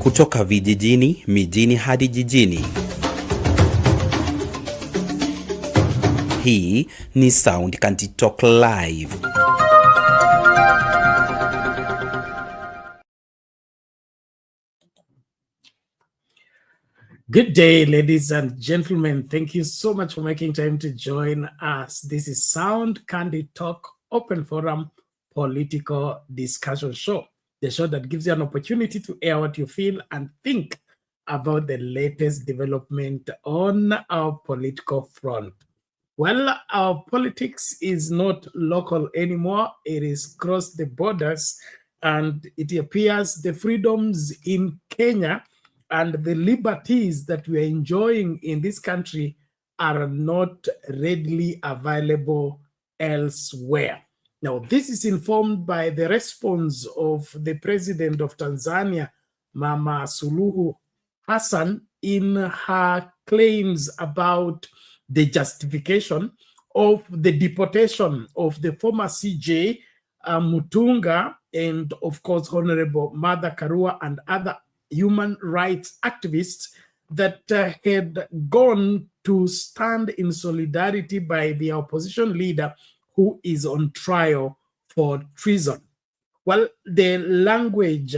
Kutoka vijijini, mijini hadi jijini. Hii ni Sound Kanti Talk Live. Good day, ladies and gentlemen. Thank you so much for making time to join us. This is Sound Kanti Talk Open Forum Political Discussion Show. The show that gives you an opportunity to air what you feel and think about the latest development on our political front. Well, our politics is not local anymore. It is across the borders, and it appears the freedoms in Kenya and the liberties that we are enjoying in this country are not readily available elsewhere. Now, this is informed by the response of the president of Tanzania, Samia Suluhu Hassan, in her claims about the justification of the deportation of the former CJ Mutunga and, of course, Honorable Martha Karua and other human rights activists that had gone to stand in solidarity by the opposition leader who is on trial for treason. Well, the language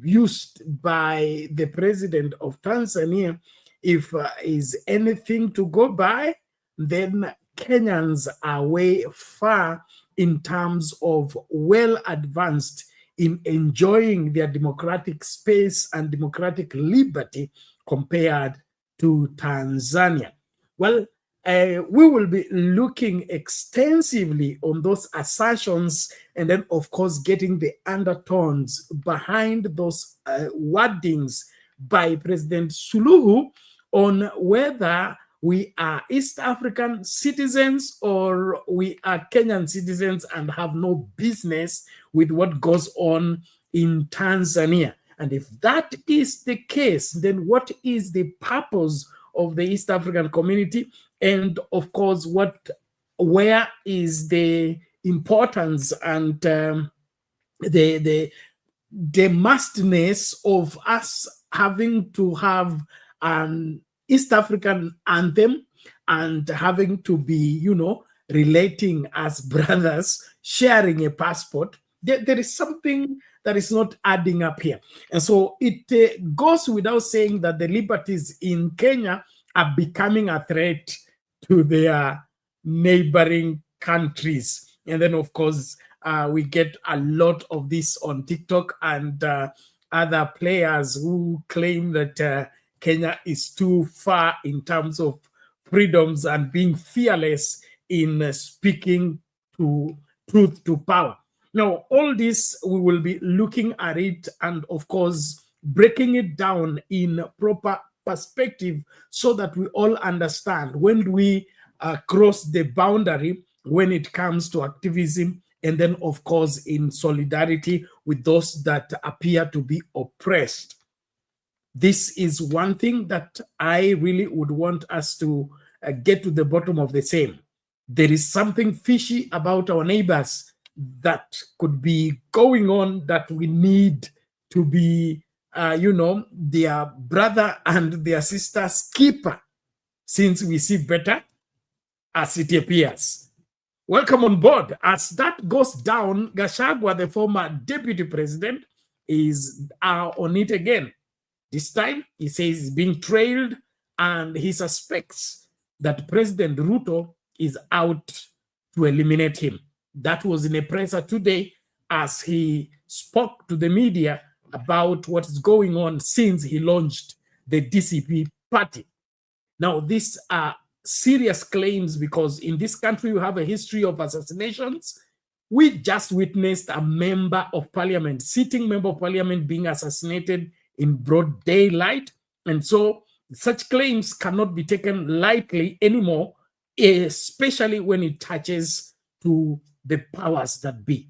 used by the president of Tanzania, if is anything to go by, then Kenyans are way far in terms of well advanced in enjoying their democratic space and democratic liberty compared to Tanzania. Well, we will be looking extensively on those assertions and then, of course, getting the undertones behind those wordings by President Suluhu on whether we are East African citizens or we are Kenyan citizens and have no business with what goes on in Tanzania. And if that is the case, then what is the purpose of the East African community? And of course, where is the importance and the mustness of us having to have an East African anthem and having to be, relating as brothers, sharing a passport? There is something that is not adding up here. And so it goes without saying that the liberties in Kenya are becoming a threat to their neighboring countries. And then, of course, we get a lot of this on TikTok and other players who claim that Kenya is too far in terms of freedoms and being fearless in speaking to truth to power. Now, all this, we will be looking at it and, of course, breaking it down in proper perspective so that we all understand when we cross the boundary when it comes to activism and then, of course, in solidarity with those that appear to be oppressed. This is one thing that I really would want us to get to the bottom of the same. There is something fishy about our neighbors that could be going on that we need to be, their brother and their sister's keeper, since we see better as it appears. Welcome on board. As that goes down, Gachagua, the former deputy president, is on it again. This time, he says he's being trailed and he suspects that President Ruto is out to eliminate him. That was in a presser today as he spoke to the media about what's going on since he launched the DCP party. Now, these are serious claims because in this country, we have a history of assassinations. We just witnessed a member of parliament, sitting member of parliament, being assassinated in broad daylight. And so such claims cannot be taken lightly anymore, especially when it touches to the powers that be.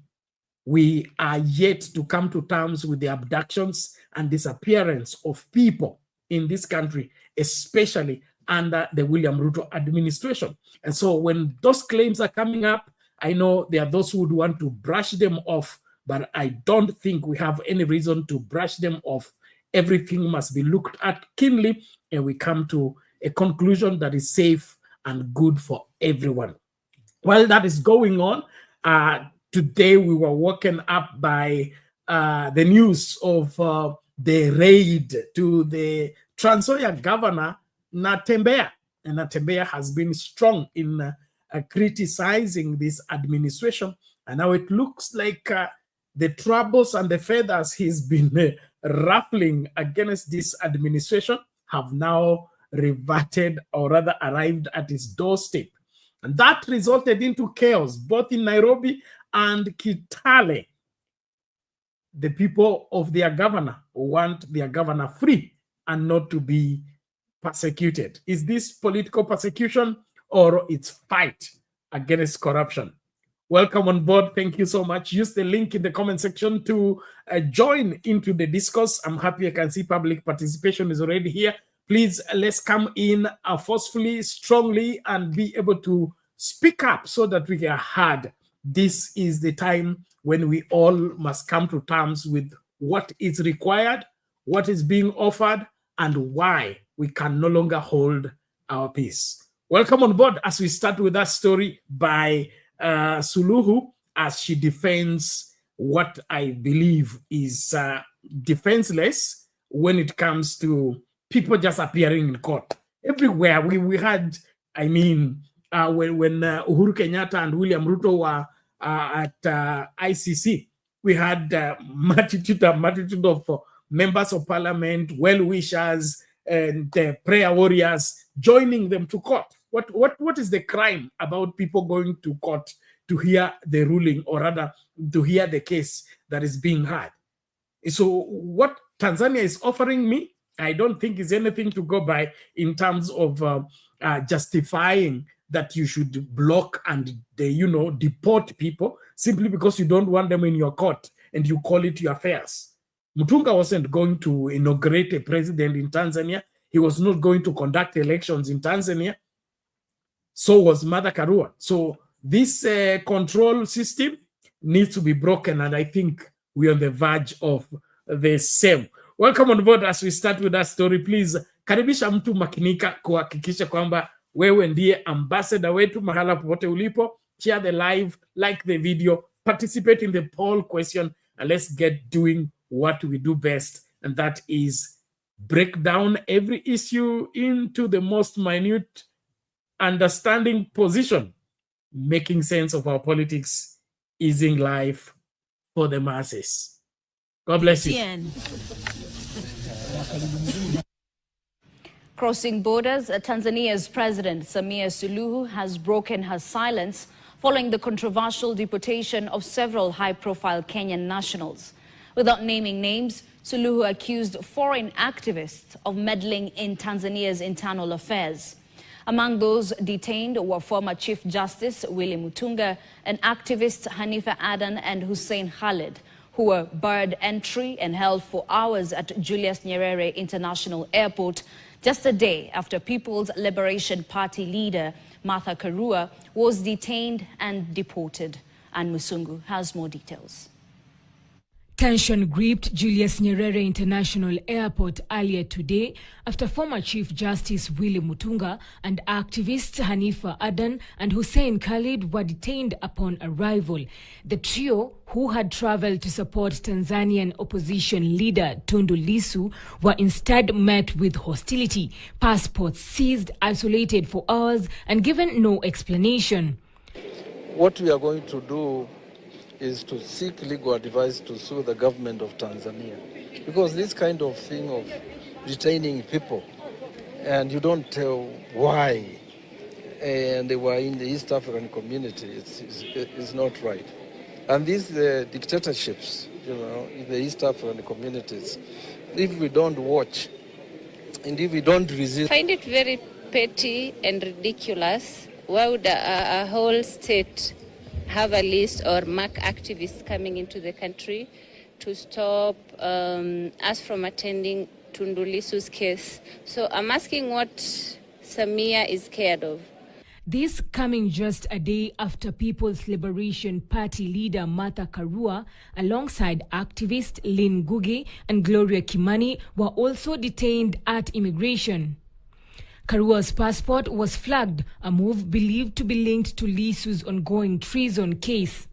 We are yet to come to terms with the abductions and disappearance of people in this country, especially under the William Ruto administration. And so when those claims are coming up, I know there are those who would want to brush them off, but I don't think we have any reason to brush them off everything must be looked at keenly, and we come to a conclusion that is safe and good for everyone. While that is going on, today we were woken up by the news of the raid to the Trans Nzoia governor, Natembeya. And Natembeya has been strong in criticizing this administration. And now it looks like the troubles and the feathers he's been ruffling against this administration have now reverted, or rather arrived at his doorstep. And that resulted into chaos, both in Nairobi and Kitale. The people of their governor want their governor free and not to be persecuted. Is this political persecution or it's fight against corruption? Welcome on board. Thank you so much. Use the link in the comment section to join into the discourse. I'm happy I can see public participation is already here. Please, let's come in forcefully, strongly, and be able to speak up so that we get heard. This is the time when we all must come to terms with what is required, what is being offered, and why we can no longer hold our peace. Welcome on board as we start with that story by Suluhu, as she defends what I believe is defenseless when it comes to people just appearing in court. Everywhere we had, I mean, when Uhuru Kenyatta and William Ruto were at ICC, we had multitude of members of parliament, well-wishers, and prayer warriors joining them to court. What is the crime about people going to court to hear the ruling, or rather to hear the case that is being heard? So what Tanzania is offering me, I don't think is anything to go by in terms of justifying that you should block and deport people simply because you don't want them in your court and you call it your affairs. Mutunga wasn't going to inaugurate a president in Tanzania. He was not going to conduct elections in Tanzania. So was Martha Karua. So this control system needs to be broken, and I think we're on the verge of the same. Welcome on board as we start with that story. Please, karibisha mtu makinika kuhakikisha kwamba wewe ndiye ambassador wetu mahala popote ulipo. Share the live, like the video, participate in the poll question, and let's get doing what we do best, and that is break down every issue into the most minute understanding position, making sense of our politics, easing life for the masses. God bless you. Crossing borders, Tanzania's President Samia Suluhu has broken her silence following the controversial deportation of several high-profile Kenyan nationals. Without naming names, Suluhu accused foreign activists of meddling in Tanzania's internal affairs. Among those detained were former Chief Justice Willy Mutunga and activists Hanifa Adan and Hussein Khalid, who were barred entry and held for hours at Julius Nyerere International Airport just a day after People's Liberation Party leader Martha Karua was detained and deported. And Musungu has more details. Tension gripped Julius Nyerere International Airport earlier today after former Chief Justice Willy Mutunga and activists Hanifa Adan and Hussein Khalid were detained upon arrival. The trio, who had traveled to support Tanzanian opposition leader Tundu Lissu, were instead met with hostility, passports seized, isolated for hours, and given no explanation. What we are going to do is to seek legal advice to sue the government of Tanzania. Because this kind of thing of detaining people and you don't tell why, and they were in the East African community, it's not right. And these dictatorships, in the East African communities, if we don't watch and if we don't resist. I find it very petty and ridiculous. Why would a whole state have a list or mark activists coming into the country to stop us from attending Tundu Lissu's case? So I'm asking what Samia is scared of. This coming just a day after People's Liberation Party leader Martha Karua, alongside activist Lynn Ngugi and Gloria Kimani, were also detained at immigration. Karua's passport was flagged, a move believed to be linked to Lisu's ongoing treason case.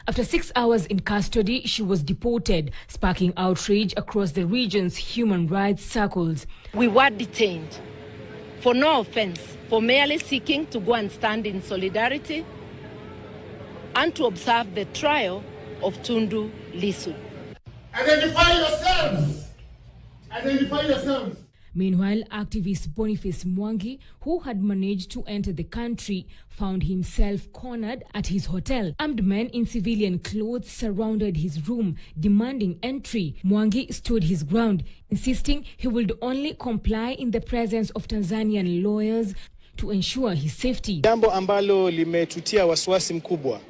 After 6 hours in custody, she was deported, sparking outrage across the region's human rights circles. We were detained for no offense, for merely seeking to go and stand in solidarity and to observe the trial of Tundu Lissu. Identify yourselves! Identify yourselves! Meanwhile, activist Boniface Mwangi, who had managed to enter the country, found himself cornered at his hotel. Armed men in civilian clothes surrounded his room, demanding entry. Mwangi stood his ground, insisting he would only comply in the presence of Tanzanian lawyers to ensure his safety. Jambo ambalo limetutia wasiwasi mkubwa.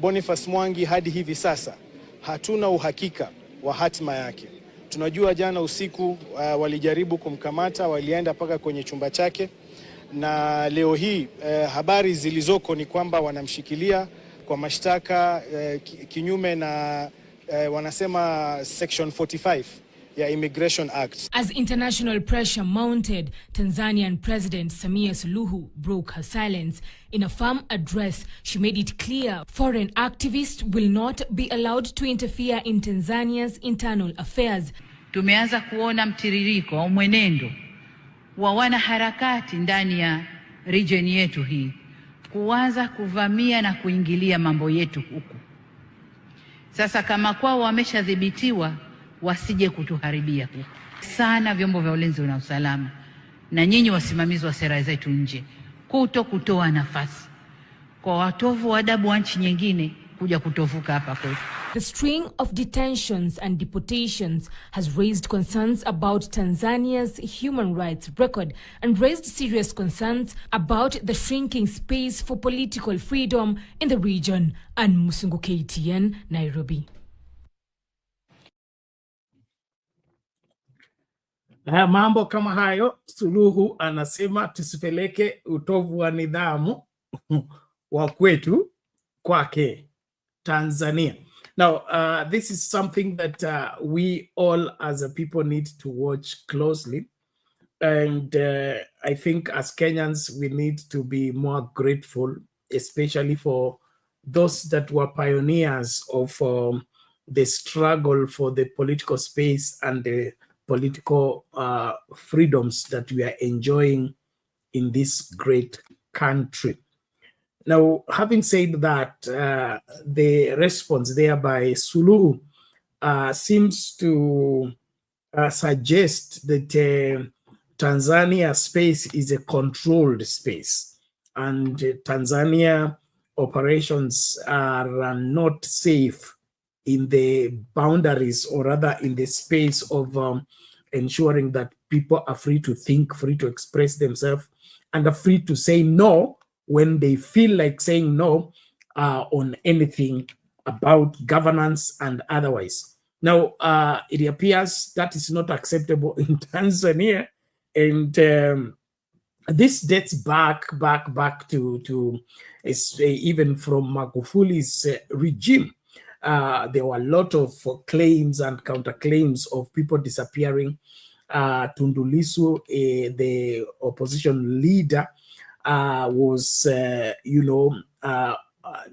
Boniface Mwangi hadi hivi sasa hatuna uhakika wa hatima yake. Tunajua jana usiku walijaribu kumkamata, walienda paka kwenye chumba chake, na leo hii habari zilizoko ni kwamba wanamshikilia kwa mashtaka kinyume na wanasema section 45 ya Immigration Act. As international pressure mounted, Tanzanian President Samia Suluhu broke her silence. In a firm address, she made it clear foreign activists will not be allowed to interfere in Tanzania's internal affairs. Tumeanza kuona mtiririko au mwenendo wa wanaharakati ndani ya region yetu hii kuanza kuvamia na kuingilia mambo yetu huku. Sasa kama kwao wameshadhibitiwa, wasije kutuharibia huku. Sana vyombo vya ulinzi na usalama na nyinyi wasimamizi wa sera zetu nje kutoa nafasi kwa watovu wa adabu wa nchi nyingine kuja kutovuka hapa kwetu. The string of detentions and deportations has raised concerns about Tanzania's human rights record and raised serious concerns about the shrinking space for political freedom in the region. And Musungu KTN, Nairobi. Mambo kama hayo, Suluhu anasema tusipeleke utovu wa nidhamu wa kwetu kwake Tanzania. Now, this is something that we all as a people need to watch closely. And I think as Kenyans, we need to be more grateful, especially for those that were pioneers of the struggle for the political space and the political freedoms that we are enjoying in this great country. Now, having said that, the response there by Suluhu seems to suggest that Tanzania space is a controlled space, and Tanzania operations are not safe in the boundaries, or rather in the space of ensuring that people are free to think, free to express themselves, and are free to say no when they feel like saying no on anything about governance and otherwise. Now, it appears that is not acceptable in Tanzania, and this dates back to even from Magufuli's regime. There were a lot of claims and counterclaims of people disappearing. Tundu Lissu, the opposition leader, was,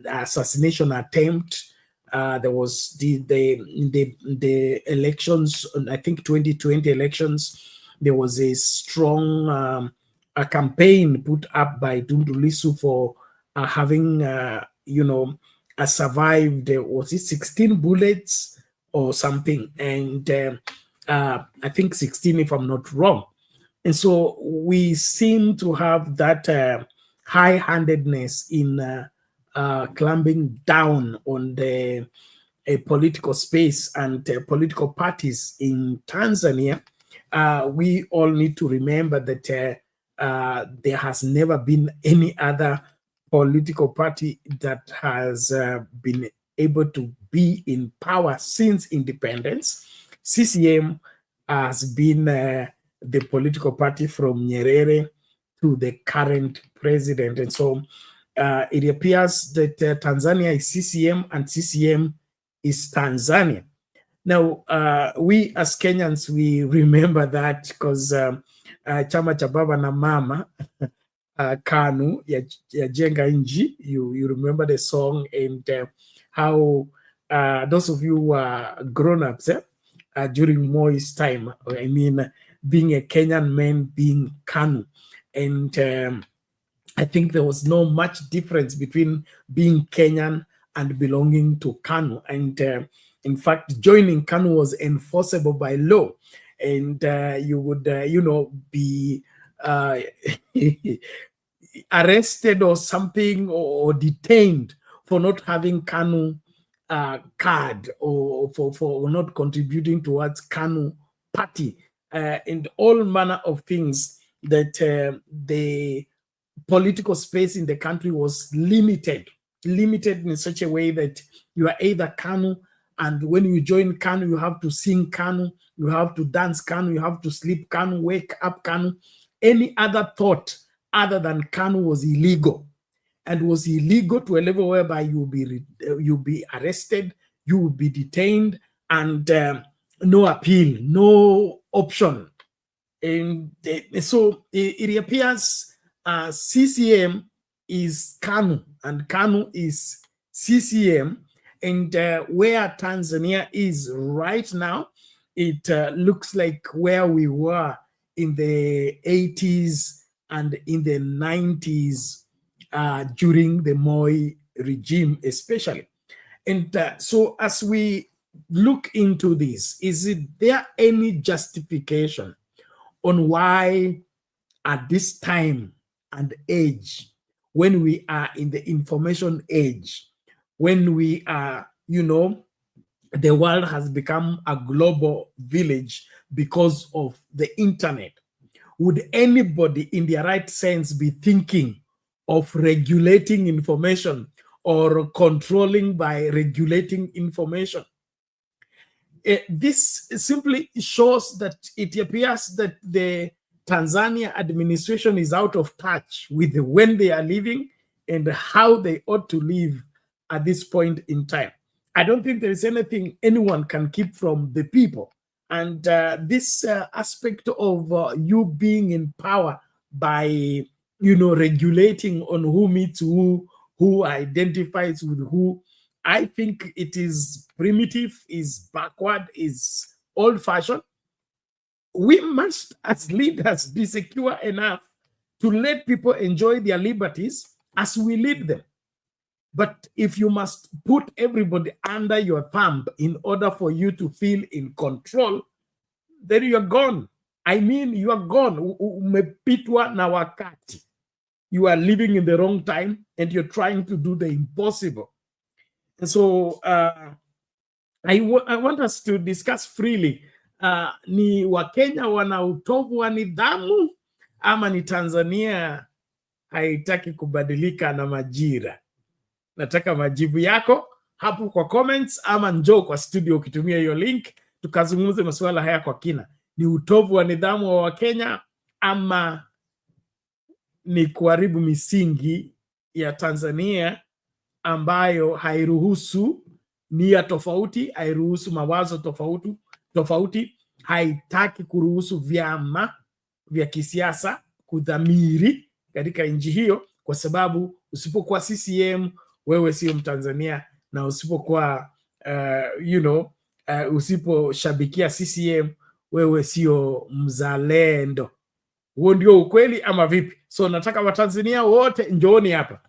assassination attempt. There was the elections, I think 2020 elections, there was a strong a campaign put up by Tundu Lissu for having, survived, was it 16 bullets or something? And I think 16, if I'm not wrong. And so we seem to have that high-handedness in clamping down on the political space and political parties in Tanzania. We all need to remember that there has never been any other political party that has been able to be in power since independence. CCM has been the political party from Nyerere to the current president. And so it appears that Tanzania is CCM and CCM is Tanzania. Now, we as Kenyans, we remember that because chama cha baba na mama KANU ya jenga nchi. You remember the song, and how those of you who are grown-ups during Moi's time, I mean, being a Kenyan man, being KANU. And I think there was no much difference between being Kenyan and belonging to KANU. And in fact, joining KANU was enforceable by law. And you would, be arrested or something, or detained for not having KANU card, or for not contributing towards KANU party, and all manner of things that the political space in the country was limited in such a way that you are either KANU, and when you join KANU, you have to sing KANU, you have to dance KANU, you have to sleep KANU, wake up KANU. Any other thought other than KANU was illegal, and was illegal to a level whereby you'll be arrested, you will be detained, and no appeal, no option. And so it appears CCM is KANU and KANU is CCM. And where Tanzania is right now, it looks like where we were in the 80s and in the 90s during the Moi regime especially. And so as we look into this, is there any justification on why at this time and age, when we are in the information age, when we are, the world has become a global village because of the internet, would anybody in their right sense be thinking of regulating information or controlling by regulating information? This simply shows that it appears that the Tanzania administration is out of touch with when they are living and how they ought to live at this point in time. I don't think there is anything anyone can keep from the people. And this aspect of you being in power by, regulating on who meets who identifies with who, I think it is primitive, is backward, is old-fashioned. We must, as leaders, be secure enough to let people enjoy their liberties as we lead them. But if you must put everybody under your thumb in order for you to feel in control, then you're gone. I mean, you are gone. Umepitwa na wakati. You are living in the wrong time and you're trying to do the impossible. And so I want us to discuss freely. Ni Wakenya wana utovu wa nidhamu ama ni Tanzania haitaki kubadilika na majira? Nataka majibu yako hapo kwa comments, ama njoo kwa studio ukitumia hiyo link tukazungumze masuala haya kwa kina. Ni utovu wa nidhamu wa Wakenya ama ni kuharibu misingi ya Tanzania ambayo hairuhusu nia tofauti, hairuhusu mawazo tofauti, haitaki kuruhusu vyama vya kisiasa kudhamiri katika nchi hiyo, kwa sababu usipokuwa CCM wewe sio Mtanzania, na usipokuwa usiposhabikia CCM wewe sio mzalendo. Huo ndio ukweli ama vipi? So nataka Watanzania wote njooni hapa.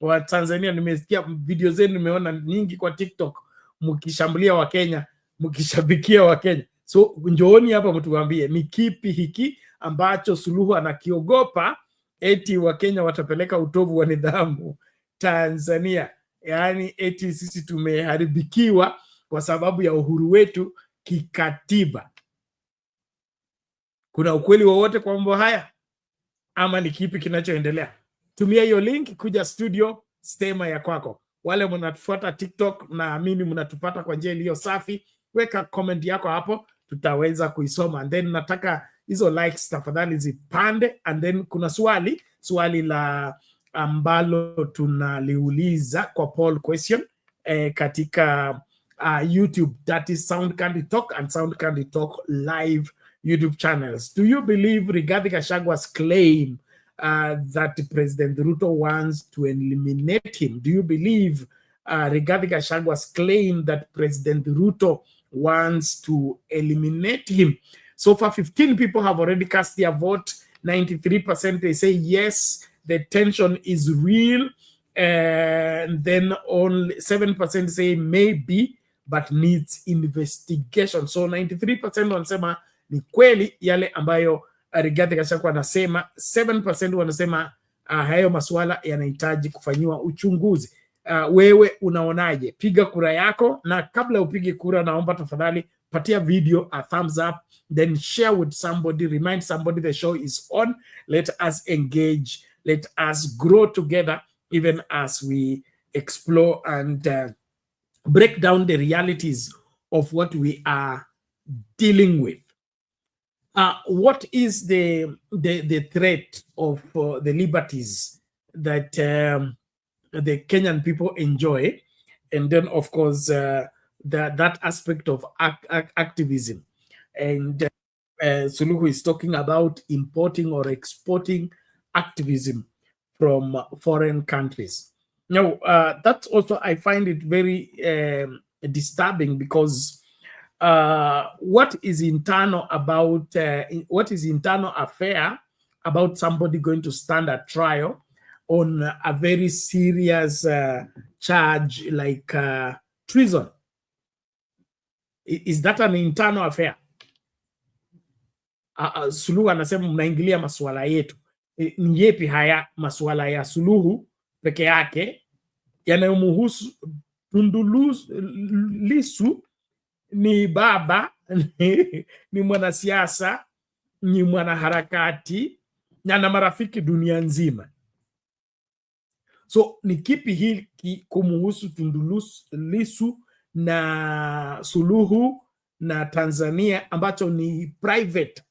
Watanzania, nimesikia video zenu, nimeona nyingi kwa TikTok mkishambulia Wakenya, mkishabikia Wakenya. So njooni hapa mtuambie ni kipi hiki ambacho Suluhu anakiogopa eti Wakenya watapeleka utovu wa nidhamu Tanzania. Yaani eti sisi tumeharibikiwa kwa sababu ya uhuru wetu kikatiba. Kuna ukweli wowote kwa mambo haya ama ni kipi kinachoendelea? Tumia hiyo link kuja studio, stema ya kwako. Wale mnatufuata TikTok, naamini mnatupata kwa njia iliyo safi. Weka comment yako hapo, tutaweza kuisoma. And then nataka hizo likes tafadhali zipande. And then kuna swali swali la ambalo tunaliuliza kwa poll question katika YouTube, that is Sound Candy Talk and Sound Candy Talk live YouTube channels. Do you believe Rigathi Gachagua's claim that President Ruto wants to eliminate him? Do you believe Rigathi Gachagua's claim that President Ruto wants to eliminate him? So far, 15 people have already cast their vote. 93% they say yes, the tension is real. And then only 7% say maybe, but needs investigation. So 93% wanasema ni kweli yale ambayo Rigathi Gachagua anasema. 7% wanasema hayo masuala yanahitaji kufanyiwa uchunguzi. Wewe unaonaje? Piga kura yako, na kabla upige kura naomba tafadhali patia video a thumbs up, then share with somebody, remind somebody the show is on. Let us engage, let us grow together, even as we explore and break down the realities of what we are dealing with. What is the threat of the liberties that the Kenyan people enjoy? And then, of course, that aspect of activism. And Suluhu is talking about importing or exporting activism from foreign countries. Now, that's also, I find it very disturbing, because what is internal about what is internal affair about somebody going to stand at trial on a very serious charge like treason? Is that an internal affair? Suluhu anasema mnaingilia masuala yetu. Ni yepi haya masuala ya Suluhu peke yake yanayomhusu Tundu Lissu? Ni baba, ni mwanasiasa, ni mwanaharakati, na ana marafiki dunia nzima. So ni kipi hiki kumhusu Tundu Lissu na Suluhu na Tanzania ambacho ni private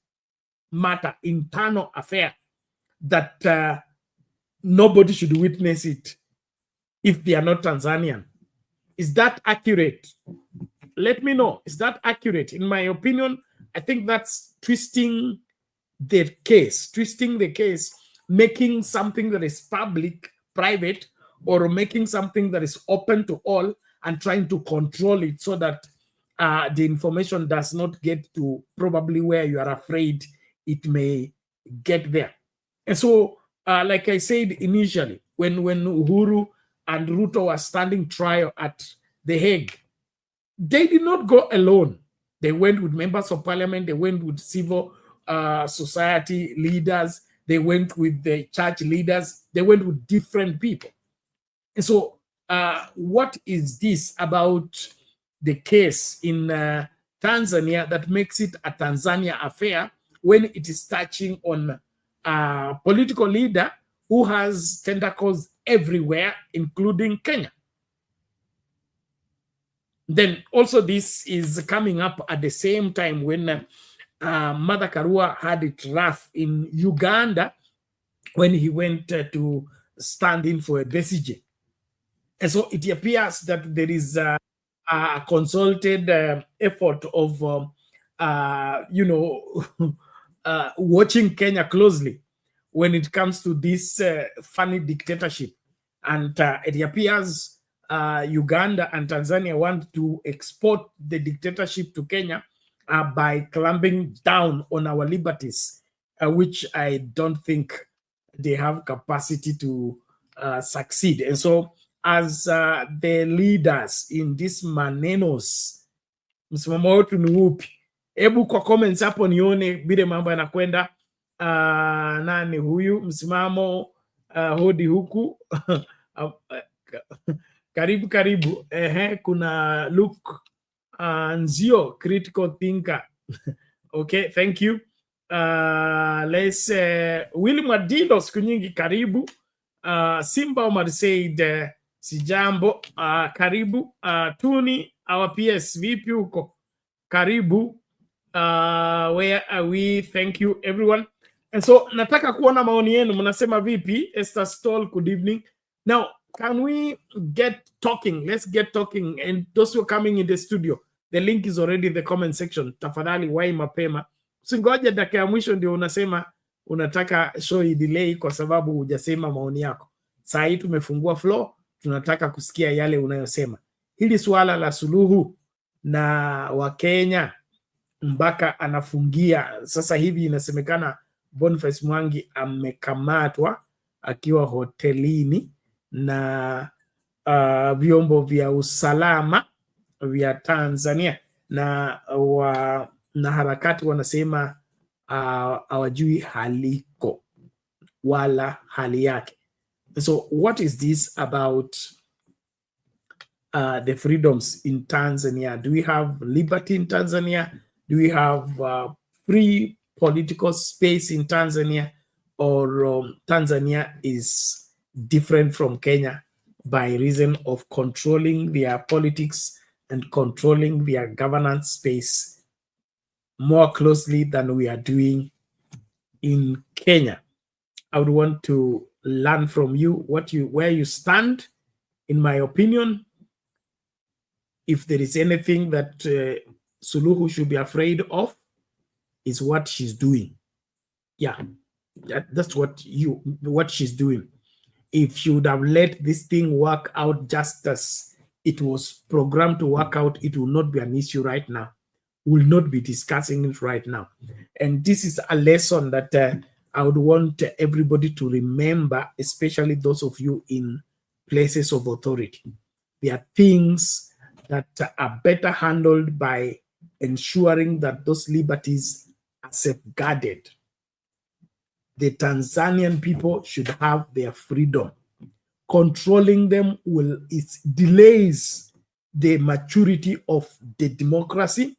matter, internal affair, that nobody should witness it if they are not Tanzanian? Is that accurate? Let me know. Is that accurate? In my opinion, I think that's twisting the case, making something that is public private, or making something that is open to all and trying to control it so that the information does not get to probably where you are afraid it may get there. And so, like I said initially, when Uhuru and Ruto were standing trial at The Hague, they did not go alone. They went with members of parliament, they went with civil society leaders, they went with the church leaders, they went with different people. And so what is this about the case in Tanzania that makes it a Tanzania affair when it is touching on a political leader who has tentacles everywhere, including Kenya? Then also this is coming up at the same time when Martha Karua had it rough in Uganda when he went to stand in for a Besigye. And so it appears that there is a consulted effort of, watching Kenya closely when it comes to this funny dictatorship. And it appears Uganda and Tanzania want to export the dictatorship to Kenya by clamping down on our liberties, which I don't think they have capacity to succeed. And so, as the leaders in this manenos, msimamo wetu ni upi? Hebu kwa comments hapo nione bile mambo yanakwenda. Nani huyu msimamo hodi huku? Karibu. Kuna Luke Nzio, critical thinker. Okay, thank you. Let's William Adilo, siku nyingi, karibu. Simba Omar said sijambo, karibu. Tuni, our PS, vipi huko? Karibu. Where are we? Thank you, everyone. And so nataka kuona maoni yenu, mnasema vipi? Esther Stoll, good evening. Now, can we get talking? Let's get talking. And those who are coming in the studio, the link is already in the comment section. Tafadhali wai mapema. Usingoje dakika ya mwisho ndio unasema unataka show delay kwa sababu hujasema maoni yako. Saa hii tumefungua floor, tunataka kusikia yale unayosema. Hili suala la Suluhu na Wakenya mpaka anafungia sasa hivi, inasemekana Boniface Mwangi amekamatwa akiwa hotelini na vyombo vya usalama vya Tanzania, na harakati wanasema hawajui haliko wala hali yake. So what is this about the freedoms in Tanzania? Do we have liberty in Tanzania? Do we have free political space in Tanzania? Or Tanzania is different from Kenya by reason of controlling their politics and controlling their governance space more closely than we are doing in Kenya? I would want to learn from you where you stand. In my opinion, if there is anything that Suluhu should be afraid of, is what she's doing. Yeah, that's what she's doing. If she would have let this thing work out just as it was programmed to work out, it will not be an issue right now. We'll not be discussing it right now. And this is a lesson that I would want everybody to remember, especially those of you in places of authority. There are things that are better handled by ensuring that those liberties are safeguarded. The Tanzanian people should have their freedom. Controlling them delays the maturity of the democracy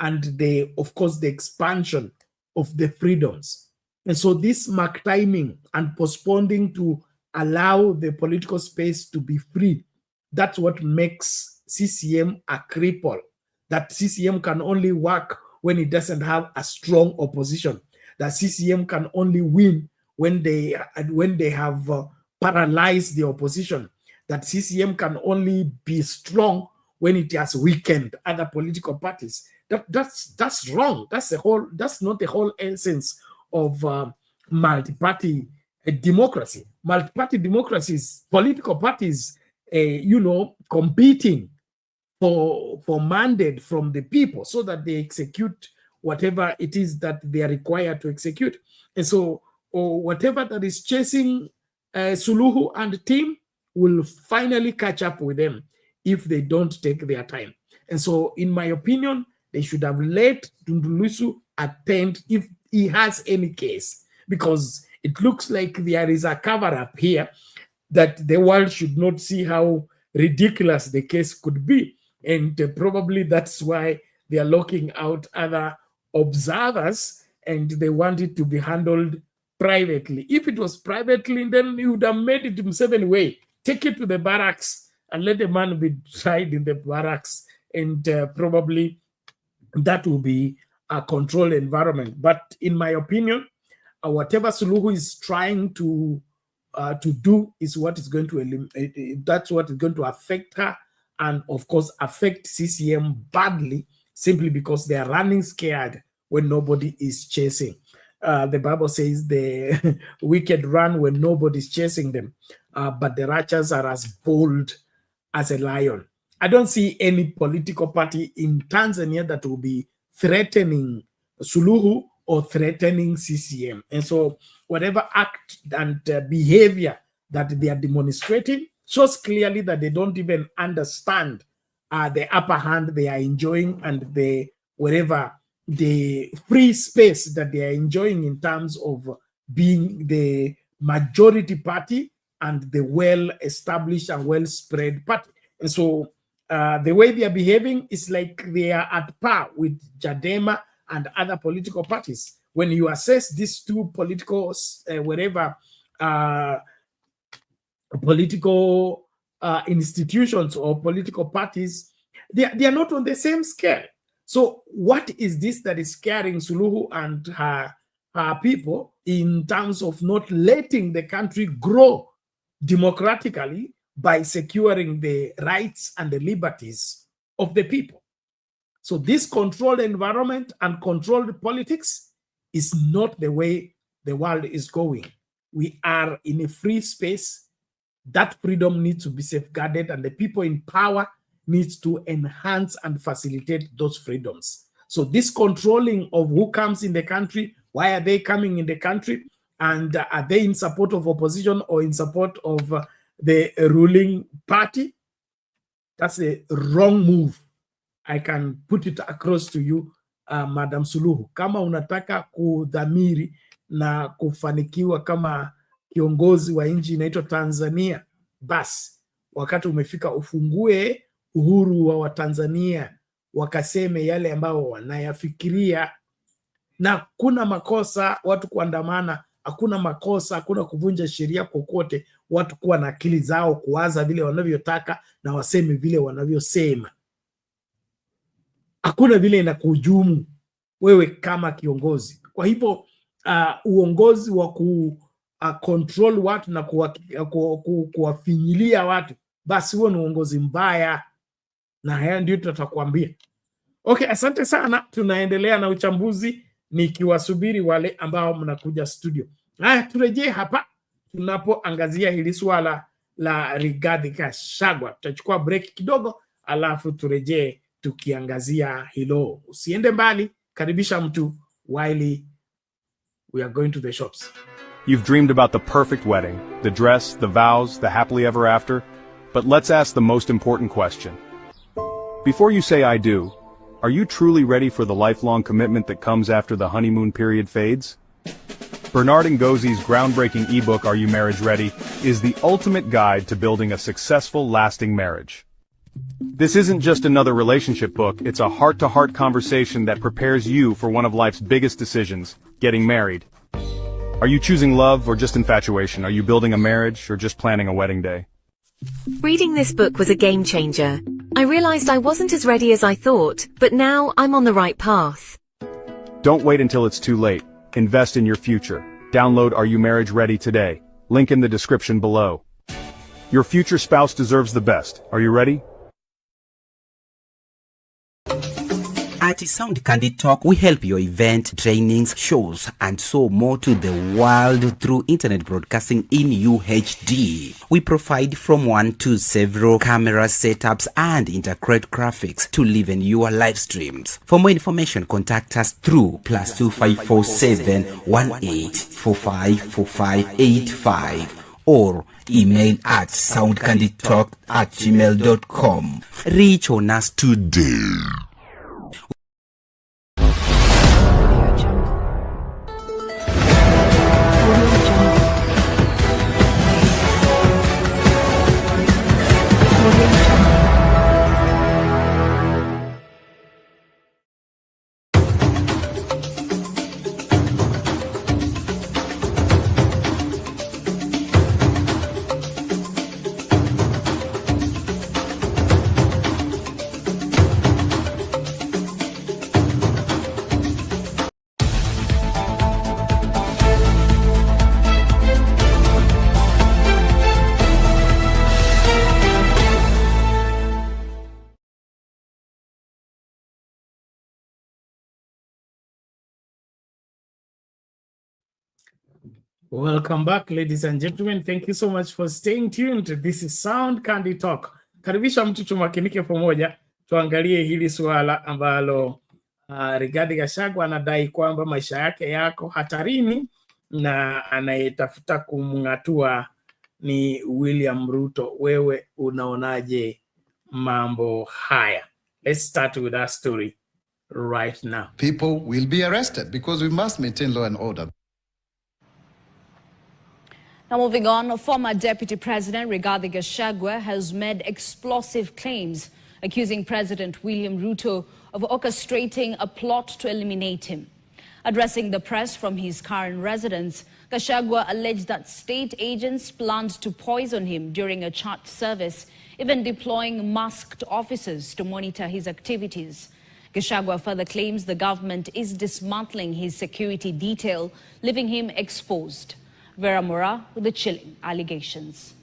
and of course, the expansion of the freedoms. And so this mark timing and postponing to allow the political space to be free, that's what makes CCM a cripple. That CCM can only work when it doesn't have a strong opposition. That CCM can only win when they have paralyzed the opposition. That CCM can only be strong when it has weakened other political parties. That's wrong. That's not the whole essence of multi-party democracy. Multi-party democracy is political parties, competing for mandate from the people so that they execute whatever it is that they are required to execute. And so whatever that is chasing Suluhu and the team will finally catch up with them if they don't take their time. And so in my opinion, they should have let Tundu Lissu attend if he has any case, because it looks like there is a cover-up here that the world should not see how ridiculous the case could be. And probably that's why they are locking out other observers and they want it to be handled privately. If it was privately, then he would have made it himself anyway. Take it to the barracks and let the man be tried in the barracks, and probably that will be a controlled environment. But in my opinion, whatever Suluhu is trying to do is what is going to eliminate. That's what is going to affect her, and of course affect CCM badly, simply because they are running scared when nobody is chasing. The Bible says the wicked run when nobody's chasing them, but the righteous are as bold as a lion. I don't see any political party in Tanzania that will be threatening Suluhu or threatening CCM. And so whatever act and behavior that they are demonstrating shows clearly that they don't even understand the upper hand they are enjoying and the free space that they are enjoying in terms of being the majority party and the well-established and well-spread party. And so the way they are behaving is like they are at par with Chadema and other political parties. When you assess these two political, political institutions or political parties, they are not on the same scale. So what is this that is scaring Suluhu and her people in terms of not letting the country grow democratically by securing the rights and the liberties of the people. So this controlled environment and controlled politics is not the way the world is going. We are in a free space. That freedom needs to be safeguarded, and the people in power needs to enhance and facilitate those freedoms. So this controlling of who comes in the country, why are they coming in the country, and are they in support of opposition or in support of the ruling party? That's a wrong move. I can put it across to you, Madam Suluhu. Kama unataka kudhamiri na kufanikiwa kama kiongozi wa nchi inaitwa Tanzania, basi wakati umefika ufungue uhuru wa Watanzania wakaseme yale ambao wanayafikiria. Na kuna makosa watu kuandamana, hakuna makosa, hakuna kuvunja sheria kokote, watu kuwa na akili zao, kuwaza vile wanavyotaka na waseme vile wanavyosema. Hakuna vile inakuhujumu wewe kama kiongozi. Kwa hivyo uongozi wa control watu na kuwafinyilia watu, basi huo ni uongozi mbaya, na haya ndio tutakwambia. Okay, asante sana. Tunaendelea na uchambuzi nikiwasubiri wale ambao mnakuja studio. Haya, turejee hapa tunapoangazia hili swala la Rigathi Gachagua. Tutachukua break kidogo, alafu turejee tukiangazia hilo. Usiende mbali, karibisha mtu while we are going to the shops. You've dreamed about the perfect wedding, the dress, the vows, the happily ever after. But let's ask the most important question. Before you say I do, are you truly ready for the lifelong commitment that comes after the honeymoon period fades? Bernard Ngozzi's groundbreaking ebook, Are You Marriage Ready?, is the ultimate guide to building a successful, lasting marriage. This isn't just another relationship book, it's a heart-to-heart conversation that prepares you for one of life's biggest decisions, getting married. Are you choosing love or just infatuation? Are you building a marriage or just planning a wedding day? Reading this book was a game changer. I realized I wasn't as ready as I thought, but now I'm on the right path. Don't wait until it's too late. Invest in your future. Download Are You Marriage Ready today. Link in the description below. Your future spouse deserves the best. Are you ready? At Sound Candid Talk, we help your event, trainings, shows, and so more to the world through internet broadcasting in UHD. We provide from 1 to several camera setups and integrate graphics to live in your live streams. For more information, contact us through +2547 18454585 or email at soundcandidtalk@gmail.com. Reach on us today. Welcome back, ladies and gentlemen. Thank you so much for staying tuned. This is Sound Candid Talk. Karibisha mtu tumakinike pamoja, tuangalie hili swala ambalo Rigathi Gachagua anadai kwamba maisha yake yako hatarini na anayetafuta kumngatua ni William Ruto. Wewe unaonaje mambo haya? Let's start with that story right now. People will be arrested because we must maintain law and order. Now moving on, former Deputy President Rigathi Gachagua has made explosive claims accusing President William Ruto of orchestrating a plot to eliminate him. Addressing the press from his current residence, Gachagua alleged that state agents planned to poison him during a church service, even deploying masked officers to monitor his activities. Gachagua further claims the government is dismantling his security detail, leaving him exposed. Vera Mora with the chilling allegations.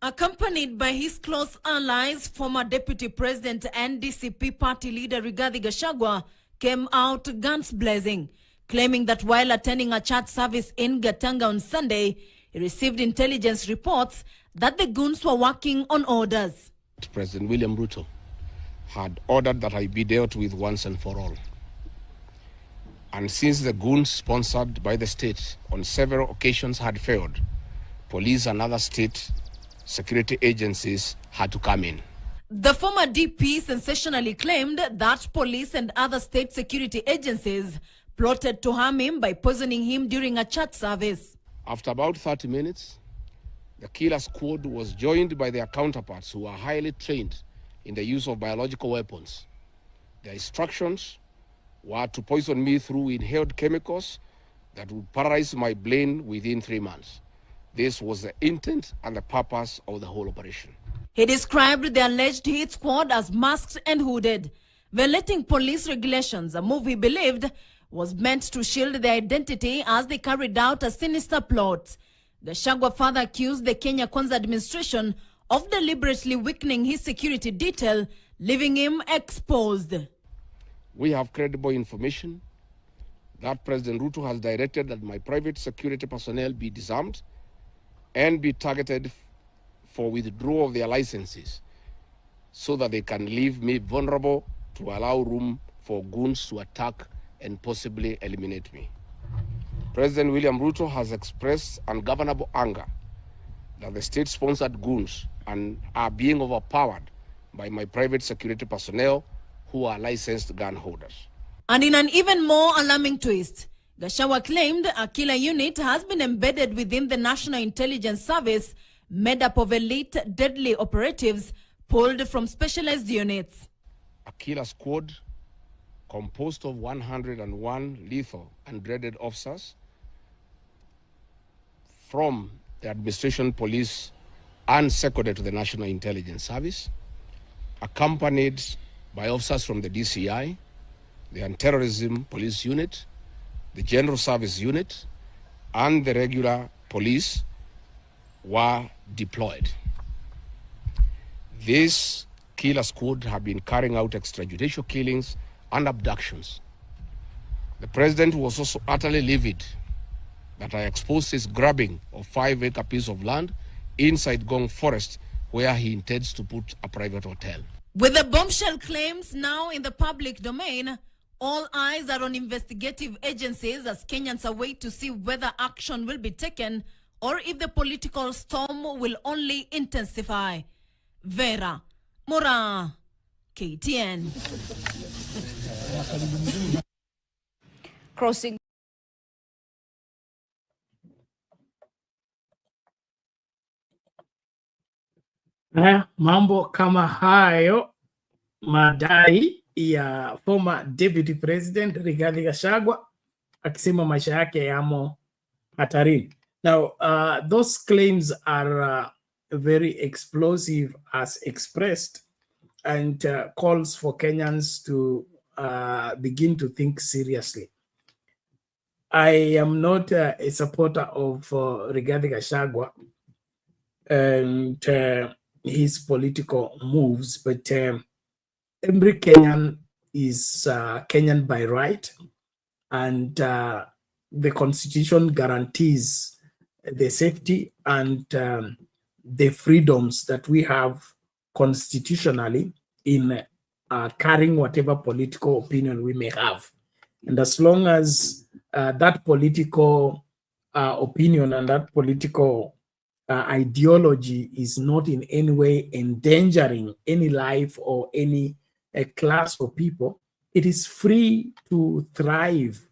Accompanied by his close allies, former Deputy President and DCP party leader Rigathi Gachagua came out guns blazing, claiming that while attending a church service in Gatanga on Sunday, he received intelligence reports that the goons were working on orders. President William Ruto had ordered that I be dealt with once and for all. And since the goons sponsored by the state on several occasions had failed, police and other state security agencies had to come in. The former DP sensationally claimed that police and other state security agencies plotted to harm him by poisoning him during a church service. After about 30 minutes, the killer squad was joined by their counterparts who are highly trained in the use of biological weapons. Their instructions were to poison me through inhaled chemicals that would paralyze my brain within 3 months. This was the intent and the purpose of the whole operation. He described the alleged hit squad as masked and hooded, violating police regulations, a move he believed was meant to shield their identity as they carried out a sinister plot. Gachagua further accused the Kenya Kwanza administration of deliberately weakening his security detail, leaving him exposed. We have credible information that President Ruto has directed that my private security personnel be disarmed and be targeted for withdrawal of their licenses so that they can leave me vulnerable to allow room for goons to attack and possibly eliminate me. President William Ruto has expressed ungovernable anger that the state-sponsored goons are being overpowered by my private security personnel who are licensed gun holders. And in an even more alarming twist, Gachagua claimed a killer unit has been embedded within the National Intelligence Service, made up of elite deadly operatives pulled from specialized units. A killer squad composed of 101 lethal and dreaded officers from the administration police and seconded to the National Intelligence Service, accompanied by officers from the DCI, the Anti-Terrorism Police Unit, the General Service Unit, and the regular police were deployed. This killer squad have been carrying out extrajudicial killings and abductions. The president was also utterly livid that I exposed his grabbing of 5-acre piece of land inside Gong Forest, where he intends to put a private hotel. With the bombshell claims now in the public domain, all eyes are on investigative agencies as Kenyans await to see whether action will be taken or if the political storm will only intensify. Vera Mora, KTN. Crossing mambo kama hayo, madai ya former deputy president Rigathi Gachagua akisema maisha yake yamo hatarini. Now, those claims are very explosive as expressed, and calls for Kenyans to begin to think seriously. I am not a supporter of Rigathi Gachagua and his political moves, but every Kenyan is Kenyan by right, and the Constitution guarantees the safety and the freedoms that we have constitutionally in carrying whatever political opinion we may have. And as long as that political opinion and that political ideology is not in any way endangering any life or any class of people, it is free to thrive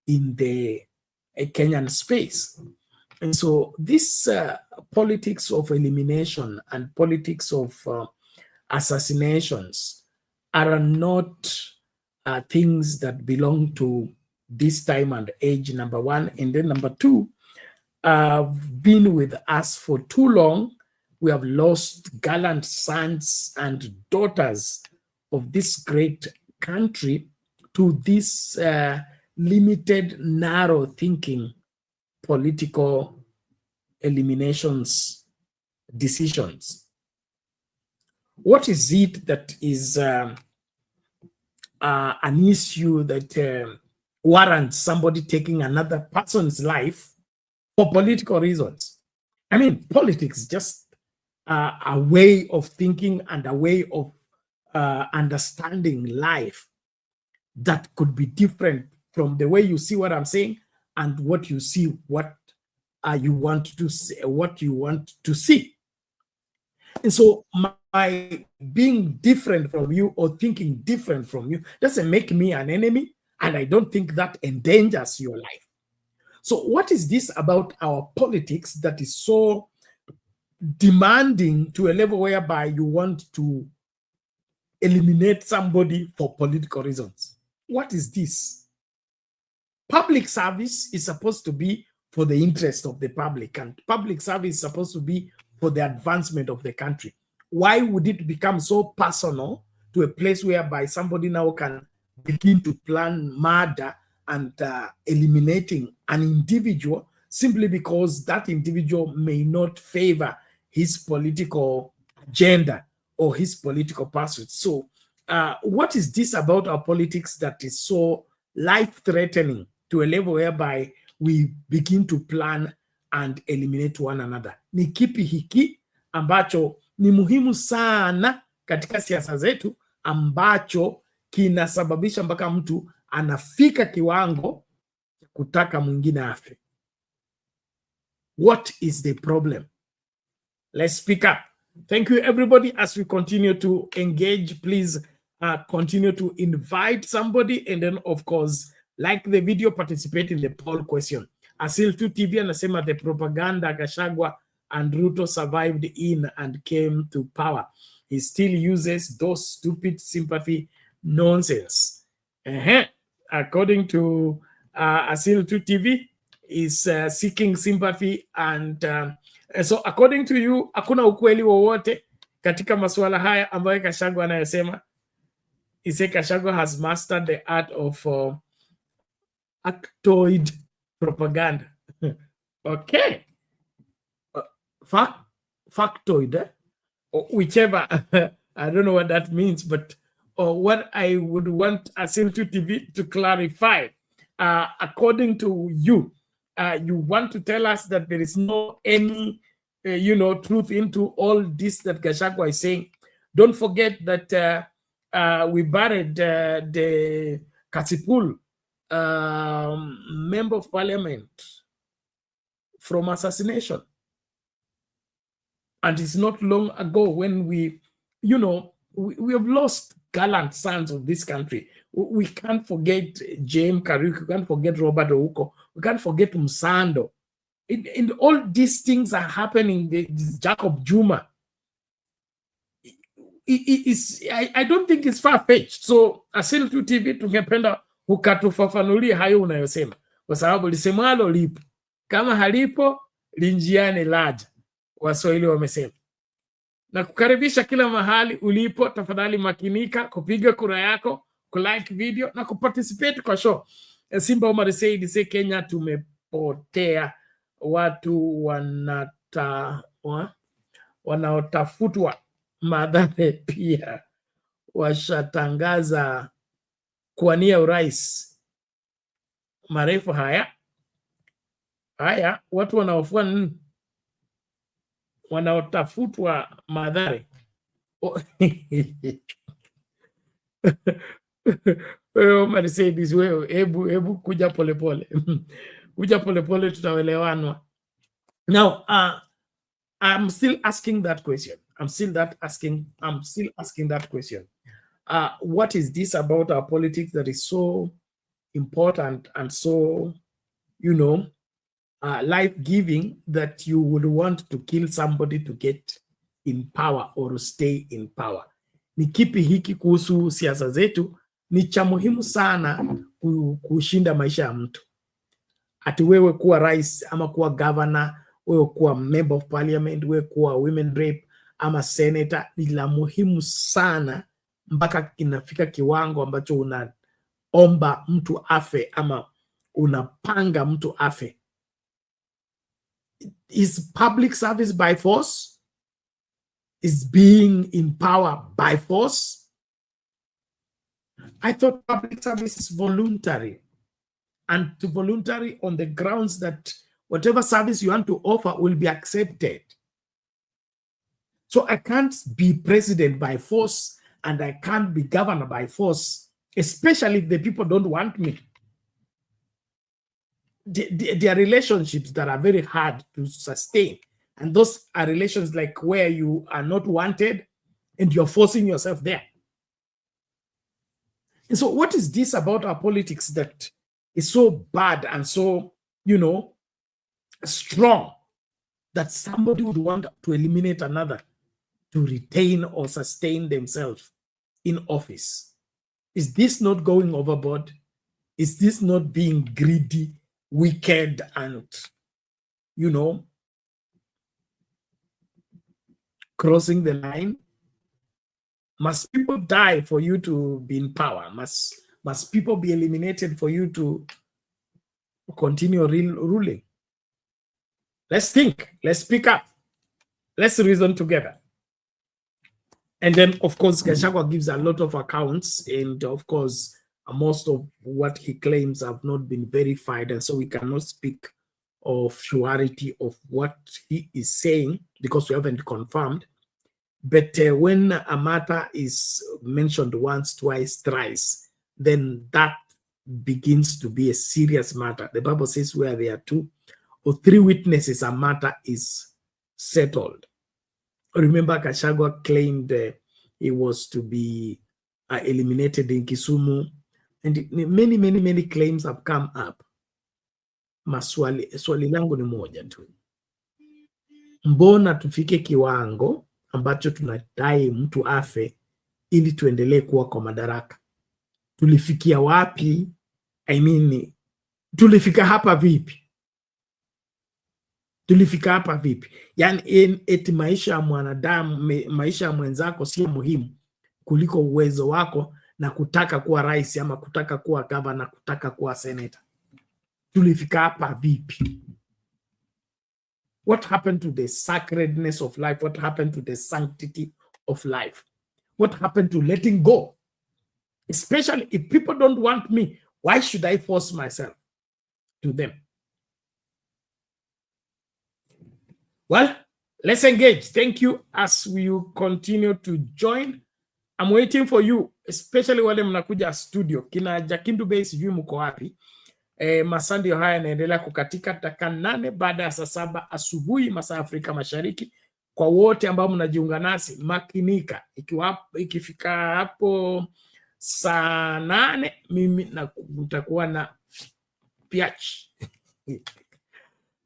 in the Kenyan space. And so this politics of elimination and politics of assassinations are not things that belong to this time and age, number one. And then number two, have been with us for too long, We have lost gallant sons and daughters of this great country to this limited, narrow thinking political eliminations decisions. What is it that is an issue that warrants somebody taking another person's life for political reasons? I mean, politics is just a way of thinking and a way of understanding life that could be different from the way you see what I'm saying and what you see, what you want to say, what you want to see. And so my being different from you or thinking different from you doesn't make me an enemy, and I don't think that endangers your life. So what is this about our politics that is so demanding to a level whereby you want to eliminate somebody for political reasons? What is this? Public service is supposed to be for the interest of the public, and public service is supposed to be for the advancement of the country. Why would it become so personal to a place whereby somebody now can begin to plan murder and eliminating an individual simply because that individual may not favor his political agenda or his political pursuits? So what is this about our politics that is so life-threatening to a level whereby we begin to plan and eliminate one another? Ni kipi hiki ambacho ni muhimu sana katika siasa zetu ambacho kinasababisha mpaka mtu anafika kiwango cha kutaka mwingine afe? What is the problem? Let's speak up. Thank you, everybody. As we continue to engage, please continue to invite somebody, and then, of course, like the video, participate in the poll question. Asil2 TV anasema the propaganda Gachagua and Ruto survived in and came to power. He still uses those stupid sympathy nonsense. According to Asil2 TV, is seeking sympathy, and so according to you, hakuna ukweli wowote katika masuala haya ambayo Gachagua anayosema. He said Gachagua has mastered the art of factoid propaganda. Okay. Factoid, or whichever. I don't know what that means, but what I would want Asil2 TV to clarify, according to you, you want to tell us that there is no any, truth into all this that Gachagua is saying. Don't forget that we buried the Kasipul member of parliament from assassination. And it's not long ago when we have lost gallant sons of this country. We can't forget James Kariuki, we can't forget Robert Ouko, we can't forget Msando. And all these things are happening. Jacob Juma. I don't think it's far-fetched. So Asil2 TV tungependa ukatufafanulie hayo unayosema, kwa sababu lisemalo lipo, kama halipo linjiane laja, Waswahili wamesema. Na kukaribisha kila mahali ulipo, tafadhali makinika kupiga kura yako, kulike video na kuparticipate kwa show. Simba Omar Said, Kenya tumepotea, watu wanaotafutwa Mathare pia washatangaza kuwania urais. Marefu haya watu wanaofua wanaotafutwa Mathare. Omar Said, wewe hebu kuja polepole. Kuja polepole tutaelewanwa. Now I'm still asking that question. I'm still asking that question. What is this about our politics that is so important and so, life-giving that you would want to kill somebody to get in power or to stay in power? Ni kipi hiki kuhusu siasa zetu ni cha muhimu sana kushinda maisha ya mtu? Ati wewe kuwa rais ama kuwa governor wewe kuwa member of parliament, wewe kuwa women rep ama senator, ni la muhimu sana mpaka kinafika kiwango ambacho unaomba mtu afe ama unapanga mtu afe. Is public service by force? Is being in power by force? I thought public service is voluntary, and to voluntary on the grounds that whatever service you want to offer will be accepted. So I can't be president by force and I can't be governor by force, especially if the people don't want me. There are relationships that are very hard to sustain. And those are relations like where you are not wanted and you're forcing yourself there. And so what is this about our politics that is so bad and so, strong that somebody would want to eliminate another to retain or sustain themselves in office? Is this not going overboard? Is this not being greedy, wicked, and, crossing the line? Must people die for you to be in power? Must people be eliminated for you to continue ruling? Let's think. Let's speak up. Let's reason together. And then, of course, Gachagua gives a lot of accounts, and of course, most of what he claims have not been verified, and so we cannot speak of surety of what he is saying because we haven't confirmed. But when a matter is mentioned once, twice, thrice, then that begins to be a serious matter. The Bible says where there are 2 or 3 witnesses, a matter is settled. Remember, Gachagua claimed he was to be eliminated in Kisumu, and many claims have come up. Swali langu ni moja tu. Mbona tufike kiwango ambacho tunadai mtu afe ili tuendelee kuwa kwa madaraka? Tulifikia wapi? Tulifika hapa vipi? Tulifika hapa vipi? Yani eti maisha ya mwanadamu, maisha ya mwenzako sio muhimu kuliko uwezo wako na kutaka kuwa rais ama kutaka kuwa gavana, kutaka kuwa senator. Tulifika hapa vipi? What happened to the sacredness of life? What happened to the sanctity of life? What happened to letting go? Especially if people don't want me, why should I force myself to them? Well, let's engage. Thank you as you continue to join. I'm waiting for you, especially wale mnakuja studio. Kina Jakindu Bay, sijui mko wapi. Masaa ndio haya yanaendelea kukatika dakika 8 baada ya saa 7 asubuhi masaa Afrika Mashariki. Kwa wote ambao mnajiunga nasi, makinika. Ikifika hapo saa 8 mimi nitakuwa na piach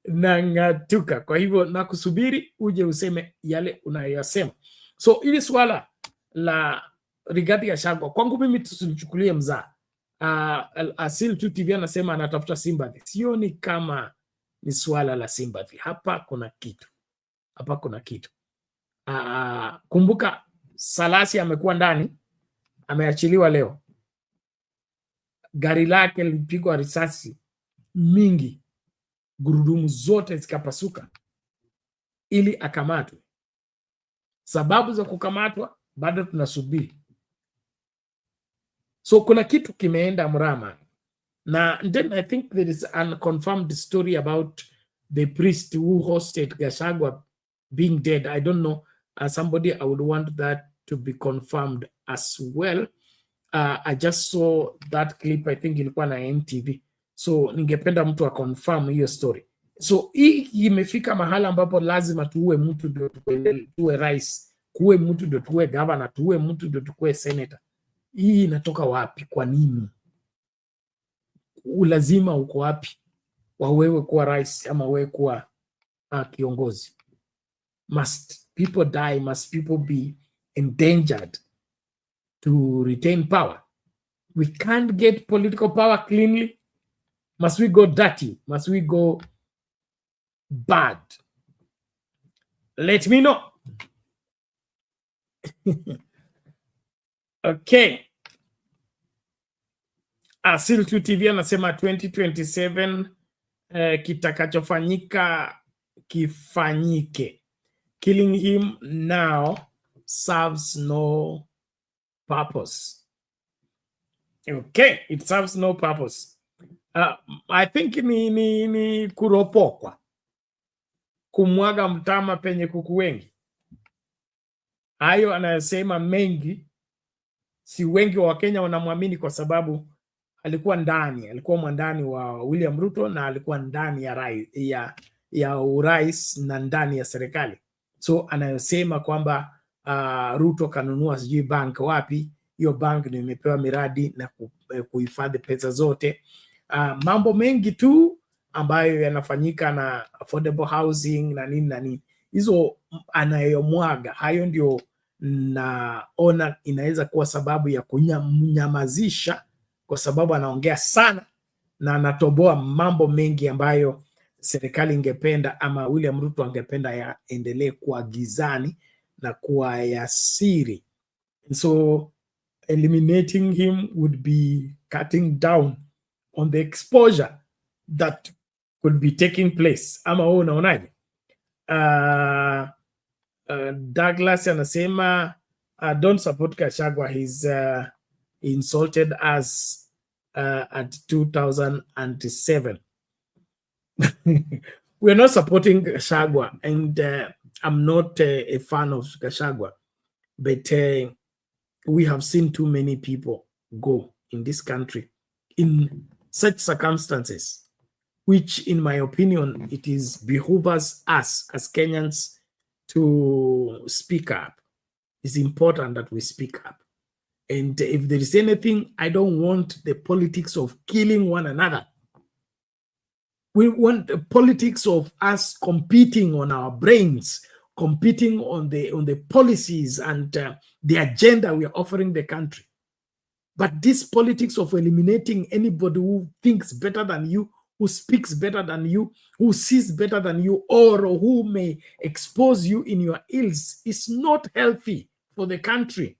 na ngatuka. Kwa hivyo nakusubiri uje useme yale unayoyasema. So ili swala la Rigathi Gachagua kwangu mimi tusichukulie mzaa. Asil tu TV anasema anatafuta sympathy. Sioni kama ni swala la sympathy. Hapa kuna kitu. Kumbuka Salasi amekuwa ndani, ameachiliwa leo. Gari lake lilipigwa risasi mingi, gurudumu zote zikapasuka ili akamatwe. Sababu za kukamatwa bado tunasubiri. So kuna kitu kimeenda mrama. Na then I think there is an unconfirmed story about the priest who hosted Gachagua being dead. I don't know. Somebody, I would want that to be confirmed as well. I just saw that clip, I think ilikuwa na NTV. So ningependa mtu a confirm hiyo story. So hii imefika mahala ambapo lazima tuue mtu ndio tuwe rais, kuwe mtu ndio tuwe governor, tuwe mtu ndio tuwe senator. Hii inatoka wapi? Kwa nini? Ulazima uko wapi wa wewe kuwa rais ama wewe kuwa kiongozi? Must people die? Must people be endangered to retain power? We can't get political power cleanly. Must we go dirty? Must we go bad? let me know. Okay. Asil2 TV anasema 2027 kitakachofanyika kifanyike. Killing him now serves no purpose. Okay, it serves no purpose. I think ni kuropokwa, kumwaga mtama penye kuku wengi. Hayo anayosema mengi, si wengi wa Kenya wanamwamini kwa sababu alikuwa mwandani wa William Ruto na alikuwa ndani ya urais na ndani ya serikali. So anayosema kwamba Ruto kanunua sijui bank wapi, hiyo bank ndio imepewa miradi na kuhifadhi pesa zote. Mambo mengi tu ambayo yanafanyika na affordable housing na nini. Hizo anayomwaga, hayo ndio naona inaweza kuwa sababu ya kunyamazisha, kwa sababu anaongea sana na anatoboa mambo mengi ambayo serikali ingependa ama William Ruto angependa yaendelee kuwa gizani na kuwa ya siri. So eliminating him would be cutting down on the exposure that could be taking place. Ama wewe unaonaje? Douglas anasema don't support Gachagua, he's insulted us at 2007. We're not supporting Gachagua, and I'm not a fan of Gachagua, but we have seen too many people go in this country in such circumstances, which in my opinion, it is behooves us as Kenyans to speak up. It's important that we speak up. And if there is anything, I don't want the politics of killing one another. We want the politics of us competing on our brains, competing on the policies and the agenda we are offering the country. But this politics of eliminating anybody who thinks better than you, who speaks better than you, who sees better than you, or who may expose you in your ills is not healthy for the country.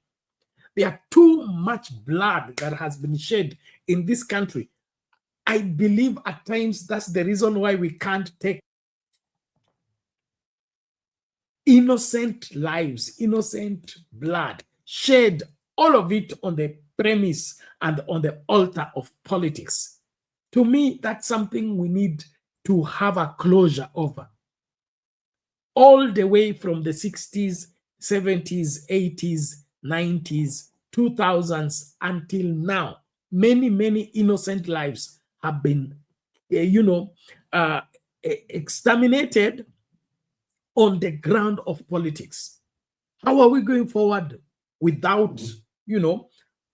There are too much blood that has been shed in this country. I believe at times that's the reason why we can't take innocent lives, innocent blood, shed all of it on the premise and on the altar of politics. To me, that's something we need to have a closure over. All the way from the 60s, 70s, 80s, 90s, 2000s until now, many innocent lives have been, exterminated on the ground of politics. How are we going forward without,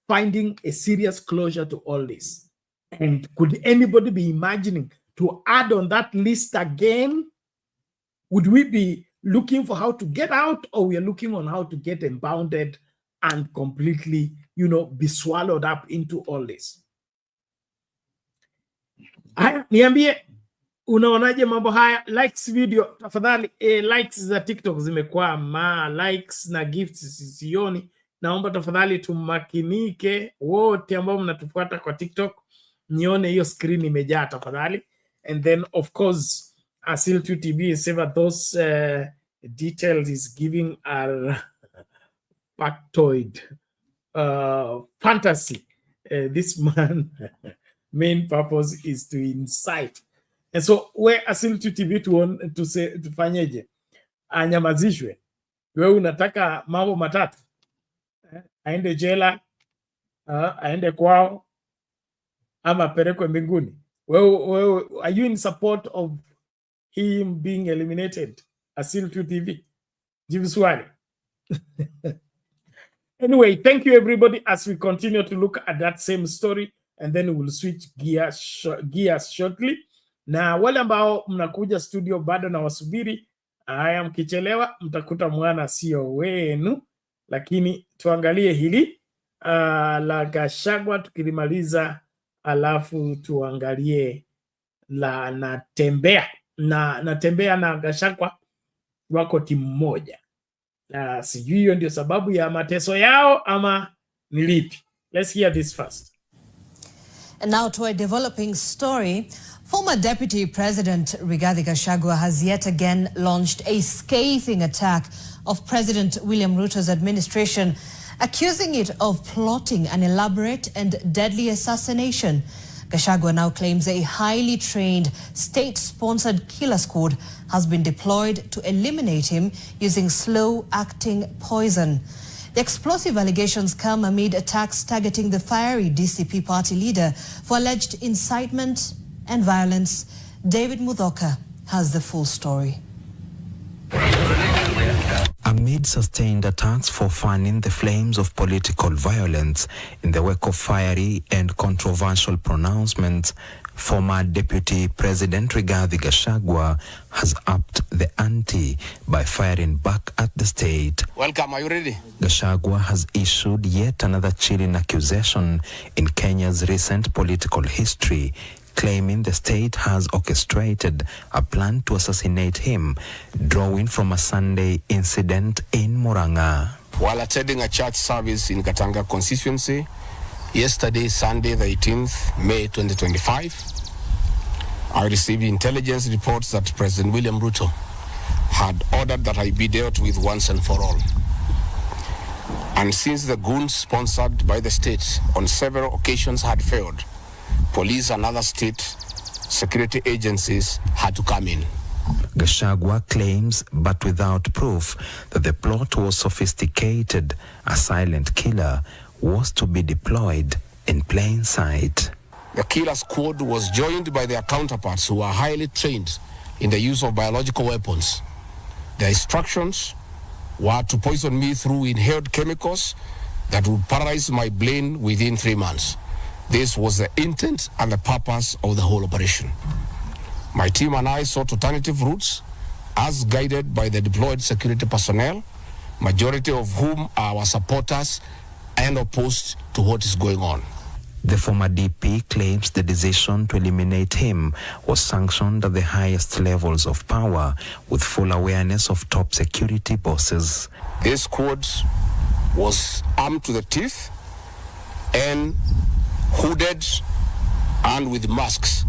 finding a serious closure to all this? And could anybody be imagining to add on that list again? Would we be looking for how to get out, or we are looking on how to get impounded and completely, be swallowed up into all this? Haya, niambie unaonaje mambo haya. Likes video tafadhali. Likes za TikTok zimekuwa likes na gifts sioni. Naomba tafadhali tumakinike wote ambao mnatufuata kwa TikTok, nione hiyo screen imejaa tafadhali. And then of course Asil2 TV is ever those details is giving our factoid fantasy. This man main purpose is to incite. And so where Asil2 TV tufanyeje? Anyamazishwe? Wewe unataka mambo matatu, aende jela, aende kwao, ama perekwe mbinguni? Wewe, are you in support of him being eliminated? Asil2 TV, jibu swali. Anyway, thank you everybody as we continue to look at that same story, and then we'll switch gears shortly. Na wale ambao mnakuja studio bado na wasubiri, haya mkichelewa mtakuta mwana sio wenu, lakini tuangalie hili la Gachagua tukilimaliza, alafu tuangalie la Natembeya na Gachagua. wako timu moja. Sijui hiyo ndio sababu ya mateso yao ama ni lipi. Let's hear this first. And now to a developing story. Former Deputy President Rigathi Gachagua has yet again launched a scathing attack of President William Ruto's administration, accusing it of plotting an elaborate and deadly assassination. Gachagua now claims a highly trained state-sponsored killer squad has been deployed to eliminate him using slow-acting poison. The explosive allegations come amid attacks targeting the fiery DCP party leader for alleged incitement and violence. David Muthoka has the full story. Amid sustained attacks for fanning the flames of political violence in the wake of fiery and controversial pronouncements, former Deputy President Rigathi Gachagua has upped the ante by firing back at the state. Welcome, are you ready? Gachagua has issued yet another chilling accusation in Kenya's recent political history, claiming the state has orchestrated a plan to assassinate him, drawing from a Sunday incident in Murang'a. While attending a church service in Katanga constituency, yesterday, Sunday, the 18th May 2025, I received intelligence reports that President William Ruto had ordered that I be dealt with once and for all. And since the goons sponsored by the state on several occasions had failed, police and other state security agencies had to come in. Gachagua claims, but without proof, that the plot was sophisticated. A silent killer was to be deployed in plain sight. The killer squad was joined by their counterparts who are highly trained in the use of biological weapons. Their instructions were to poison me through inhaled chemicals that would paralyze my brain within 3 months. This was the intent and the purpose of the whole operation. My team and I sought alternative routes as guided by the deployed security personnel, majority of whom are our supporters and opposed to what is going on. The former DP claims the decision to eliminate him was sanctioned at the highest levels of power with full awareness of top security bosses. This squad was armed to the teeth and hooded and with masks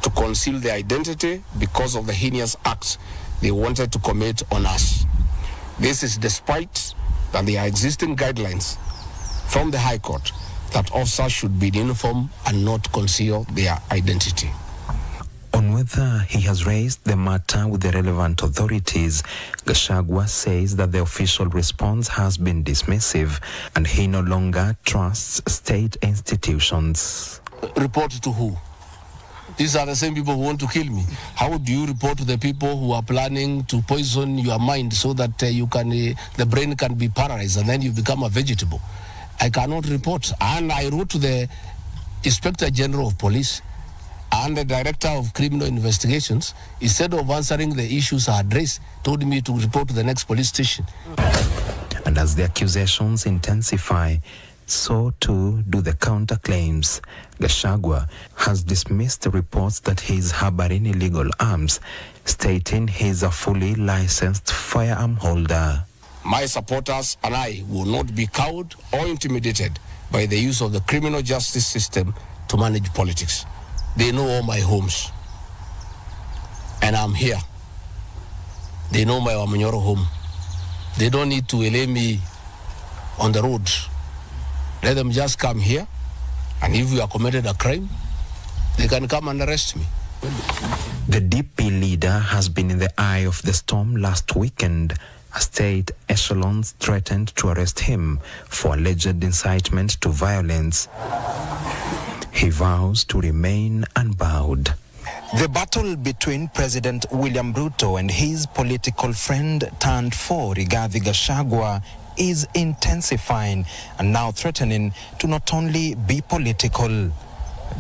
to conceal their identity because of the heinous acts they wanted to commit on us. This is despite that there are existing guidelines from the High Court that officers should be in uniform and not conceal their identity. On whether he has raised the matter with the relevant authorities, Gachagua says that the official response has been dismissive and he no longer trusts state institutions. Report to who? These are the same people who want to kill me. How do you report to the people who are planning to poison your mind so that the brain can be paralyzed and then you become a vegetable? I cannot report. And I wrote to the Inspector General of Police and the Director of Criminal Investigations. Instead of answering the issues I addressed, told me to report to the next police station. And as the accusations intensify, so too do the counterclaims. Gachagua has dismissed the reports that he is harboring illegal arms, stating he is a fully licensed firearm holder. My supporters and I will not be cowed or intimidated by the use of the criminal justice system to manage politics. They know all my homes, and I'm here. They know my Wamanyoro home. They don't need to lay me on the road. Let them just come here, and if you have committed a crime, they can come and arrest me. The DP leader has been in the eye of the storm last weekend. State echelons threatened to arrest him for alleged incitement to violence. He vows to remain unbowed. The battle between President William Ruto and his political friend turned foe Rigathi Gachagua is intensifying and now threatening to not only be political.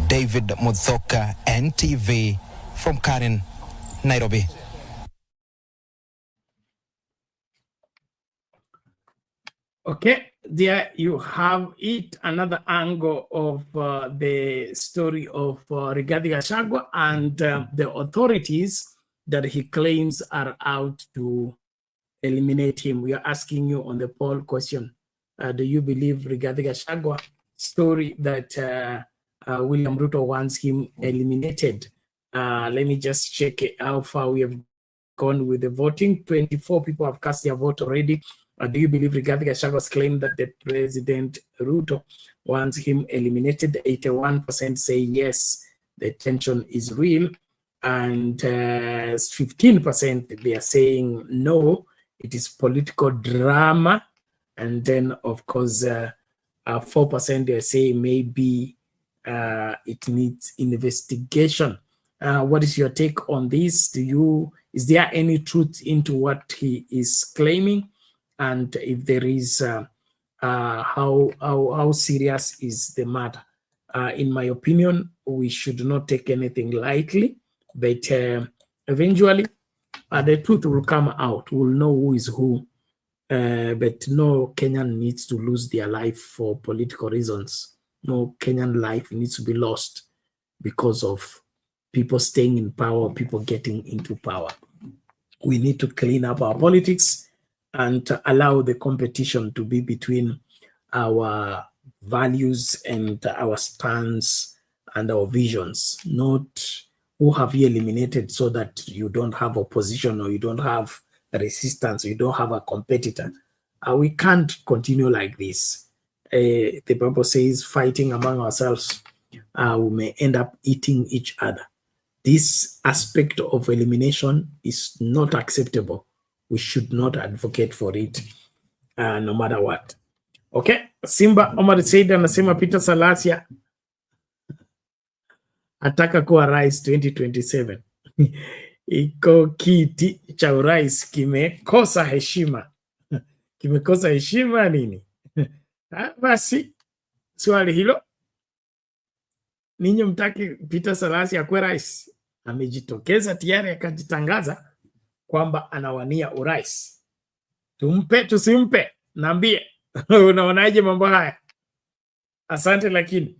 David Muthoka, NTV, from Karen, Nairobi. Okay, there you have it, another angle of the story of Rigathi Gachagua and the authorities that he claims are out to eliminate him. We are asking you on the poll question. Do you believe Rigathi Gachagua story that William Ruto wants him eliminated? Let me just check how far we have gone with the voting. 24 people have cast their vote already. Do you believe Rigathi Gachagua's claim that the President Ruto wants him eliminated? 81% say yes, the tension is real. And 15% they are saying no, it is political drama. And then, of course, 4% they are saying maybe it needs investigation. What is your take on this? Is there any truth into what he is claiming? And if there is, how serious is the matter? In my opinion, we should not take anything lightly, but eventually the truth will come out. We'll know who is who. But no Kenyan needs to lose their life for political reasons. No Kenyan life needs to be lost because of people staying in power, people getting into power. We need to clean up our politics and to allow the competition to be between our values and our stance and our visions, not who have you eliminated so that you don't have opposition or you don't have resistance, you don't have a competitor. We can't continue like this. The Bible says fighting among ourselves, we may end up eating each other. This aspect of elimination is not acceptable. We should not advocate for it, no matter what. Okay, Simba Omar Said anasema Peter Salasya ataka kuwa rais 2027. Iko kiti cha urais kimekosa heshima. Kimekosa heshima nini? Basi swali hilo, ninyi mtaki Peter Salasya akuwe rais? Amejitokeza tayari akajitangaza kwamba anawania urais. Tumpe tusimpe? Naambie. Unaonaje mambo haya? Asante lakini.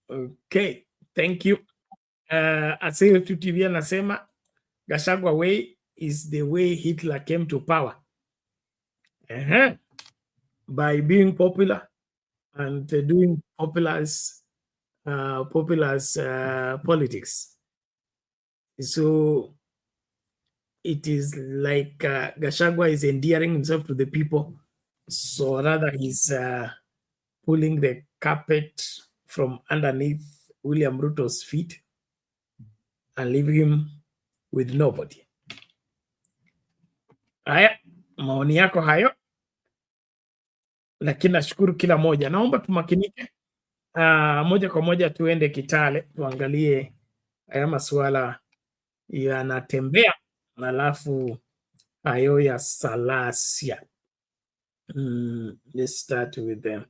Okay, thank you. Asile TV anasema Gachagua way is the way Hitler came to power. By being popular and doing populist politics. So it is like Gachagua is endearing himself to the people. So rather he's pulling the carpet from underneath William Ruto's feet and leave him with nobody. Haya, maoni yako hayo. Lakini nashukuru kila moja. Naomba tumakinike. Moja kwa moja tuende Kitale, tuangalie haya masuala ya Natembeya, alafu hayo ya Salasya. Let's start with them.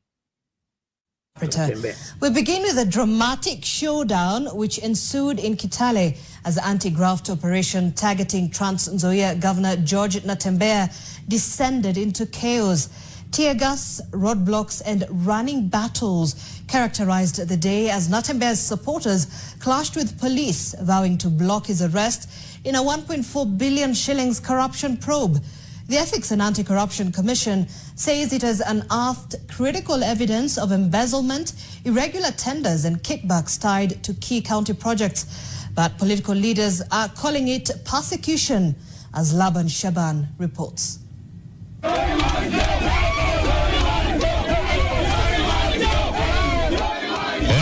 We begin with a dramatic showdown which ensued in Kitale as the anti-graft operation targeting Trans Nzoia Governor George Natembeya descended into chaos. Tear gas, roadblocks and running battles characterized the day as Natembeya's supporters clashed with police, vowing to block his arrest in a 1.4 billion shillings corruption probe. The Ethics and Anti-Corruption Commission says it has unearthed critical evidence of embezzlement, irregular tenders and kickbacks tied to key county projects. But political leaders are calling it persecution, as Laban Shaban reports. On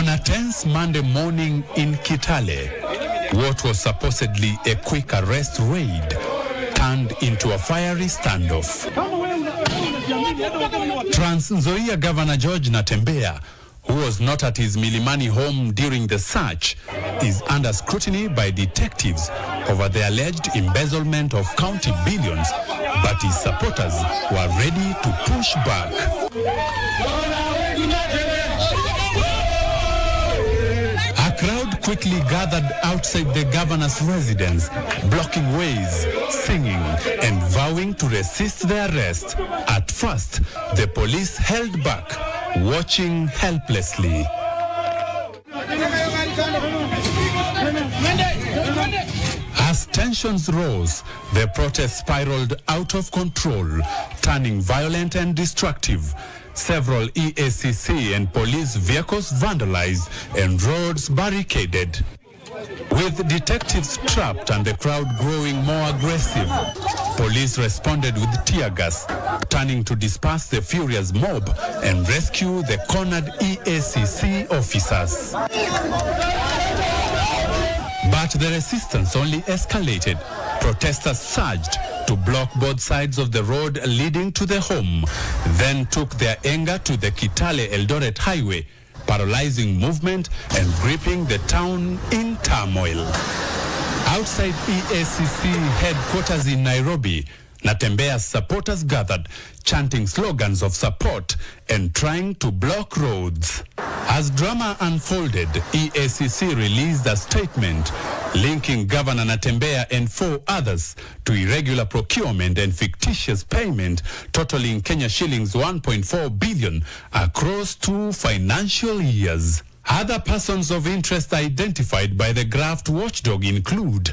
a tense Monday morning in Kitale, what was supposedly a quick arrest raid turned into a fiery standoff. Trans Nzoia Governor George Natembeya, who was not at his Milimani home during the search, is under scrutiny by detectives over the alleged embezzlement of county billions, but his supporters were ready to push back. A crowd quickly gathered outside the governor's residence, blocking ways, singing and vowing to resist the arrest. At first, the police held back, watching helplessly. As tensions rose, the protest spiraled out of control, turning violent and destructive. Several EACC and police vehicles vandalized and roads barricaded. With detectives trapped and the crowd growing more aggressive, police responded with tear gas, turning to disperse the furious mob and rescue the cornered EACC officers. But the resistance only escalated. Protesters surged to block both sides of the road leading to the home, then took their anger to the Kitale-Eldoret highway, paralyzing movement and gripping the town in turmoil. Outside EACC headquarters in Nairobi, Natembeya's supporters gathered, chanting slogans of support and trying to block roads. As drama unfolded, EACC released a statement linking Governor Natembeya and 4 others to irregular procurement and fictitious payment totaling Kenya shillings 1.4 billion across 2 financial years. Other persons of interest identified by the graft watchdog include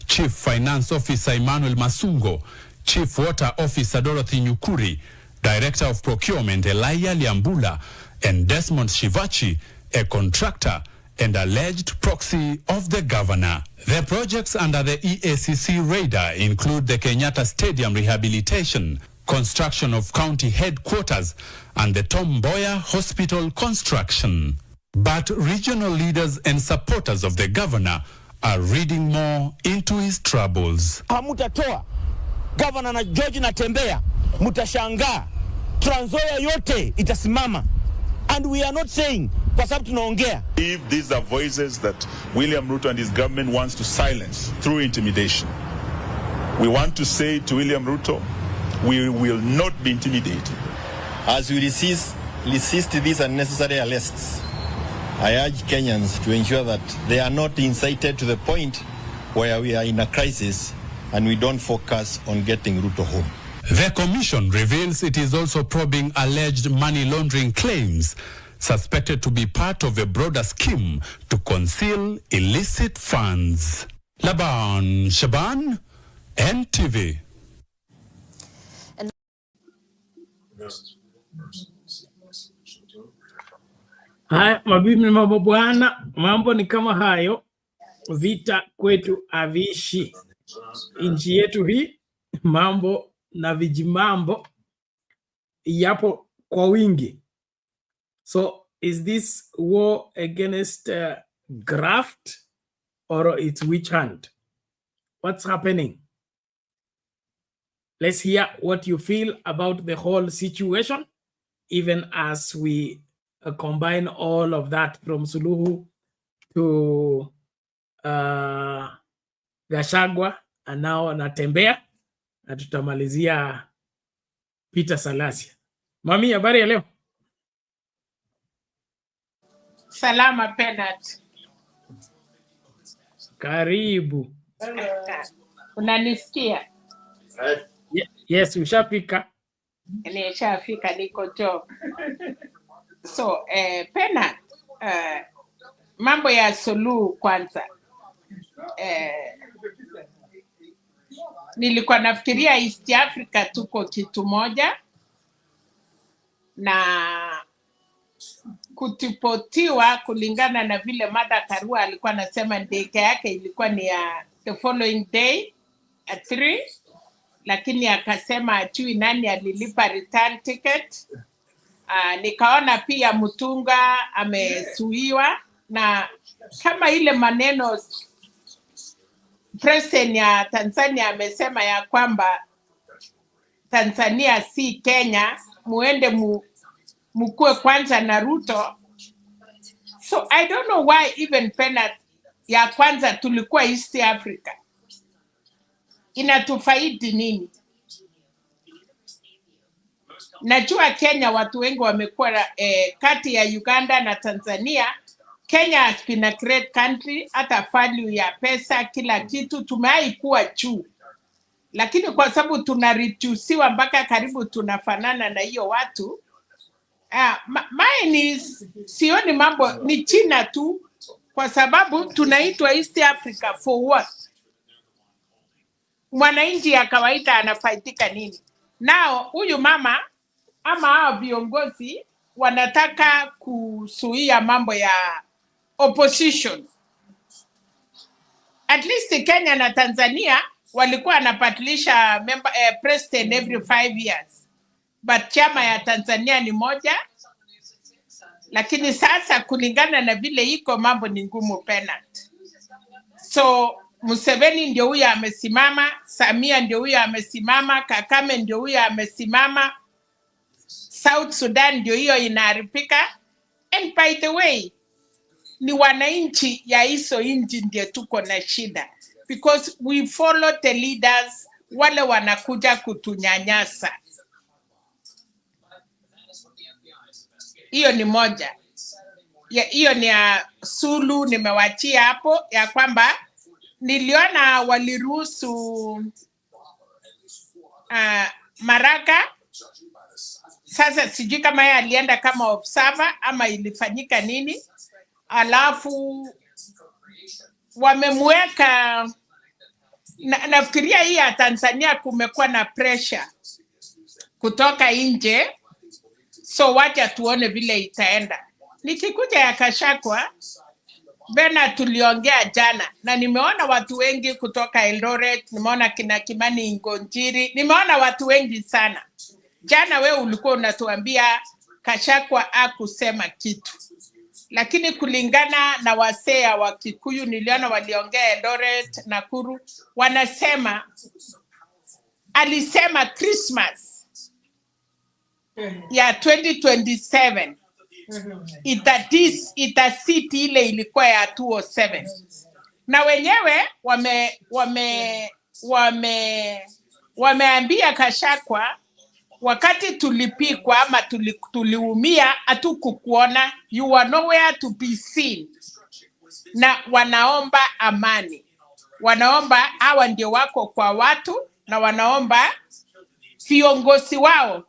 Chief Finance Officer Emmanuel Masungo, Chief Water Officer Dorothy Nyukuri, Director of Procurement Elijah Liambula, and Desmond Shivachi, a contractor and alleged proxy of the governor. The projects under the EACC radar include the Kenyatta Stadium rehabilitation, construction of county headquarters, and the Tom Mboya Hospital construction. But regional leaders and supporters of the governor are reading more into his troubles. Hamutatoa Governor na George Natembeya, mutashangaa. Trans Nzoia yote itasimama. And we are not saying kwa sababu tunaongea. If these are voices that William Ruto and his government wants to silence through intimidation, we want to say to William Ruto, we will not be intimidated. As we resist these unnecessary arrests, I urge Kenyans to ensure that they are not incited to the point where we are in a crisis and we don't focus on getting Ruto home. The commission reveals it is also probing alleged money laundering claims, suspected to be part of a broader scheme to conceal illicit funds. Laban Shaban, NTV. Haya, mabibi na mabwana, mambo ni kama hayo. Vita kwetu avishi. Nchi yetu hii, mambo na vijimambo yapo kwa wingi. So is this war against graft or it's witch hunt? What's happening? Let's hear what you feel about the whole situation, even as we combine all of that from Suluhu to Gachagua and now Natembeya, na tutamalizia Peter Salasia. Mami, habari ya leo? Salama Penat. Karibu. Unanisikia? Yes, ushafika. Nishafika, niko job. So, Penat, mambo ya Suluhu kwanza. Nilikuwa nafikiria East Africa tuko kitu moja, na kutipotiwa kulingana na vile Martha Karua alikuwa anasema ndege yake ilikuwa ni ya the following day at 3, lakini akasema ajui nani alilipa return ticket. Nikaona pia Mutunga amesuiwa, na kama ile maneno President ya Tanzania amesema ya kwamba Tanzania si Kenya, muende mukue kwanza na Ruto. So I don't know why even Penat ya kwanza tulikuwa East Africa. Inatufaidi nini? Najua Kenya watu wengi wamekuwa kati ya Uganda na Tanzania. Kenya has been a great country, hata value ya pesa kila kitu tumeikuwa juu. Lakini kwa sababu tunarichusiwa mpaka karibu tunafanana na hiyo watu, mine is sioni mambo ni China tu, kwa sababu tunaitwa East Africa for what? mwananchi ya kawaida anafaitika nini? Nao huyu mama ama hao viongozi wanataka kuzuia mambo ya opposition. At least Kenya na Tanzania walikuwa wanabadilisha president every 5 years. But chama ya Tanzania ni moja. Lakini sasa kulingana na vile iko mambo ni ngumu penalty. So Museveni ndio huyo amesimama, Samia ndio huyo amesimama, Kakame ndio huyo amesimama, South Sudan ndio hiyo inaharibika. And by the way, ni wananchi ya hizo nchi ndio tuko na shida. Because we follow the leaders wale wanakuja kutunyanyasa. Hiyo ni moja. Hiyo ni ya Sulu nimewachia hapo ya kwamba niliona waliruhusu Maraka. Sasa sijui kama yeye alienda kama observer ama ilifanyika nini. Alafu wamemweka nafikiria hii ya Tanzania kumekuwa na pressure kutoka nje. So wacha tuone vile itaenda. Nikikuja ya Gachagua, Bena tuliongea jana na nimeona watu wengi kutoka Eldoret, nimeona kina Kimani Ngonjiri, nimeona watu wengi sana. Jana wewe ulikuwa unatuambia Gachagua hakusema kitu. Lakini kulingana na wasea wa Kikuyu niliona waliongea Eldoret, Nakuru, wanasema alisema Christmas ya 2027 itasiti ile ilikuwa ya 207. Na wenyewe wameambia Gachagua wakati tulipikwa ama tuliumia hatukukuona, you were nowhere to be seen. Na wanaomba amani. Wanaomba hawa ndio wako kwa watu na wanaomba viongozi wao.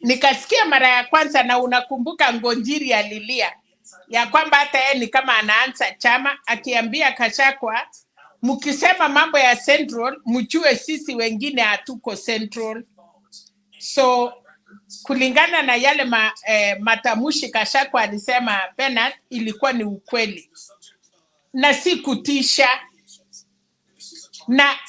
Nikasikia mara ya kwanza na unakumbuka Ngonjiri alilia ya kwamba hata yeye ni kama anaanza chama akiambia Gachagua mkisema mambo ya Central mjue sisi wengine hatuko Central. So kulingana na yale matamushi Gachagua alisema Bernard ilikuwa ni ukweli na si kutisha.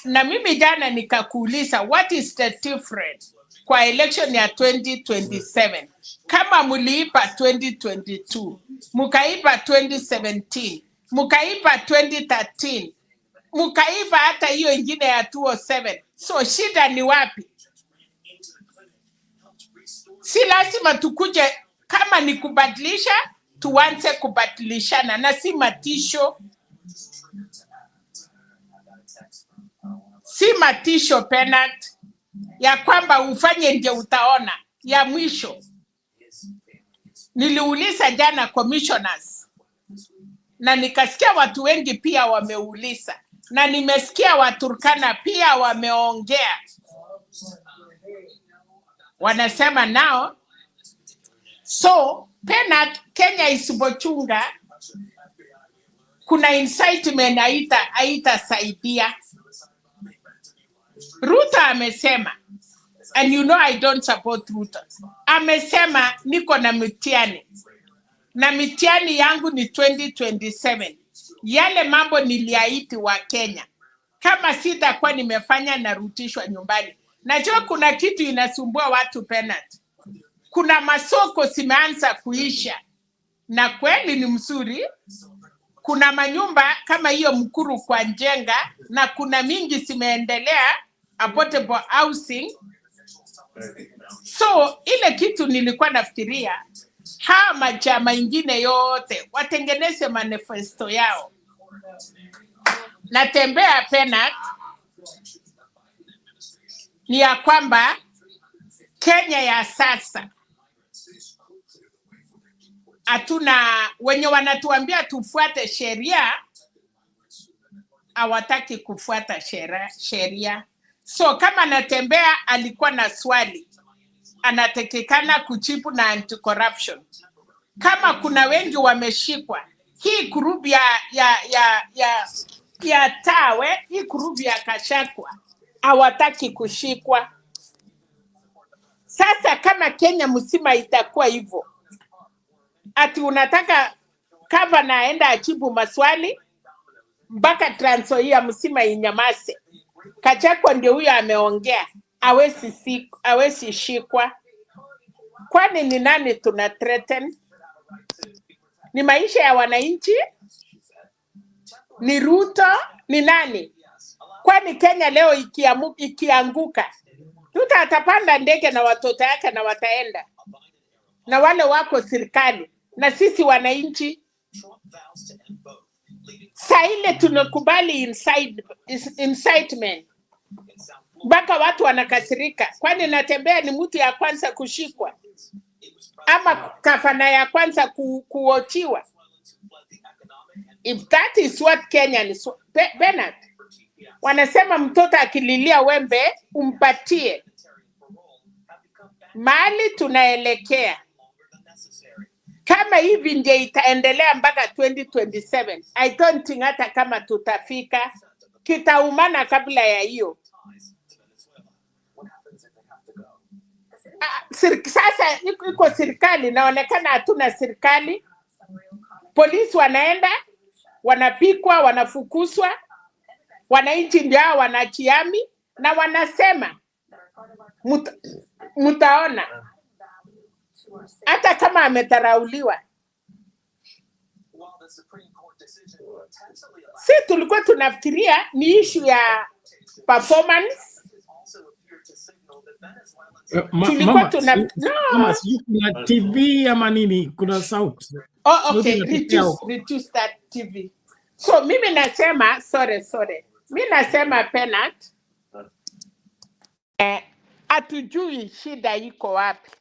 Na mimi jana nikakuuliza what is the difference kwa election ya 2027? Kama muliipa 2022, mukaipa 2017, mukaipa 2013, mukaipa hata hiyo ingine ya 207. So shida ni wapi? Si lazima tukuje kama ni kubadilisha, tuanze kubadilishana na si matisho. Si matisho penalty ya kwamba ufanye nje utaona. Ya mwisho niliuliza jana commissioners na nikasikia watu wengi pia wameuliza na nimesikia Waturkana pia wameongea. Wanasema nao so penalty Kenya isipochunga kuna incitement haitasaidia. Ruto amesema, and you know I don't support Ruto. Amesema niko na mtihani. Na mtihani yangu ni 2027. Yale mambo niliahidi wa Kenya. Kama sitakuwa nimefanya narutishwa nyumbani. Najua kuna kitu inasumbua watu penalty. Kuna masoko zimeanza kuisha. Na kweli ni mzuri. Kuna manyumba kama hiyo Mkuru kwa Njenga na kuna mingi zimeendelea affordable housing. So ile kitu nilikuwa nafikiria hama chama ingine yote watengeneze manifesto yao. Natembeya penalty ni ya kwamba Kenya ya sasa hatuna wenye wanatuambia tufuate sheria, hawataki kufuata sheria. So kama Natembeya alikuwa na swali, anatakikana kujibu na anti-corruption. Kama kuna wengi wameshikwa, hii group ya ya tawe hii kurubi ya Gachagua hawataki kushikwa. Sasa kama Kenya mzima itakuwa hivyo, ati unataka gavana aenda ajibu maswali mpaka Trans Nzoia mzima inyamaze. Gachagua ndio huyo ameongea, hawezi shikwa. Kwani ni nani tuna threaten? Ni maisha ya wananchi? Ni Ruto? Ni nani? Kwani Kenya leo ikianguka, Ruto atapanda ndege na watoto yake na wataenda, na wale wako serikali na sisi wananchi. Saa ile tunakubali incitement mpaka watu wanakasirika. Kwani Natembeya ni mtu ya kwanza kushikwa ama gavana ya kwanza kuochiwa? If that is what Kenya is, Bernard, wanasema mtoto akililia wembe umpatie. Mahali tunaelekea kama hivi ndio itaendelea mpaka 2027. I don't think hata kama tutafika, kitaumana kabla ya hiyo. Sasa iko serikali, inaonekana hatuna serikali. Polisi wanaenda, wanapikwa, wanafukuzwa. Wananchi ndio wanachiami na wanasema mtaona hata kama ametarauliwa. Si tulikuwa tunafikiria ni issue ya performance. Tulikuwa Mama, kuna TV ama nini? Kuna sauti. Oh, okay. Reduce that TV. So mimi nasema sorry. Mimi nasema Bernard, atujui shida iko wapi.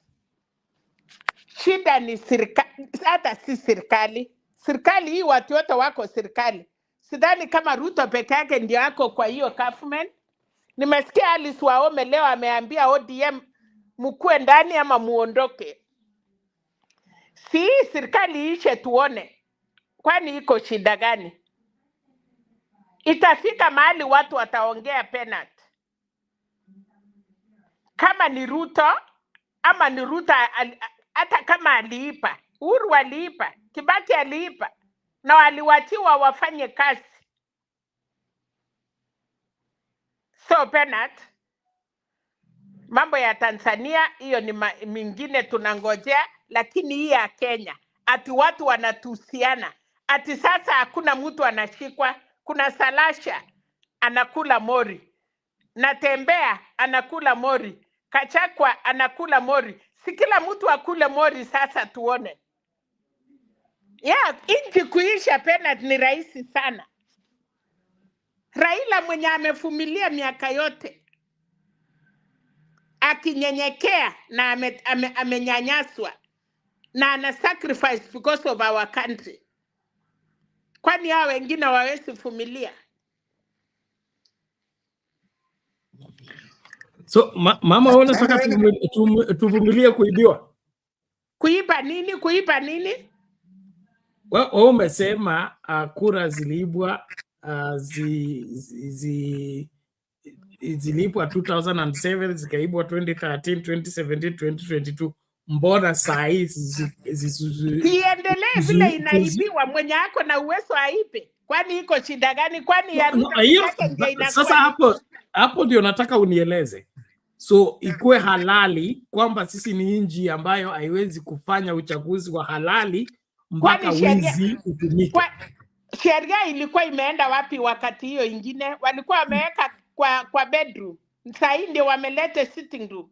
Shida ni serikali, hata si serikali. Serikali hii watu wote wako serikali. Sidhani kama Ruto peke yake ndio ako kwa hiyo government. Nimesikia Alice Wahome leo ameambia ODM mkue ndani ama muondoke. Si serikali ishe tuone. Kwani iko shida gani? Itafika mahali watu wataongea Bernard. Kama ni Ruto ama ni Ruto, hata kama aliipa, Uhuru aliipa, Kibaki aliipa, na waliwachiwa wafanye kazi. So Bernard, mambo ya Tanzania hiyo ni mingine tunangojea, lakini hii ya Kenya ati watu wanatusiana, ati sasa hakuna mtu anashikwa. Kuna Salasha anakula mori, Natembeya anakula mori, Gachagua anakula mori. Si kila mtu akule mori sasa tuone. Inchi kuisha Bernard ni rahisi sana. Raila mwenye amevumilia miaka yote akinyenyekea na amenyanyaswa na ana sacrifice because of our country. Kwani hao wengine wawezi vumilia? So mama, wewe unataka tuvumilie kuibiwa? Kuiba nini? Wewe umesema kura ziliibwa, ziliibwa 2007, zikaibwa 2013, 2017, 2022. Mbona saa hizi ziendelee vile inaibiwa? Mwenye ako na uwezo aibe. Kwani iko shida gani? Kwani ya sasa hapo ndio nataka unieleze. So ikuwe halali kwamba sisi ni nchi ambayo haiwezi kufanya uchaguzi wa halali mpaka wizi utumike. Sheria ilikuwa imeenda wapi wakati hiyo ingine? Walikuwa wameweka kwa bedroom. Sasa ndio wamelete sitting room.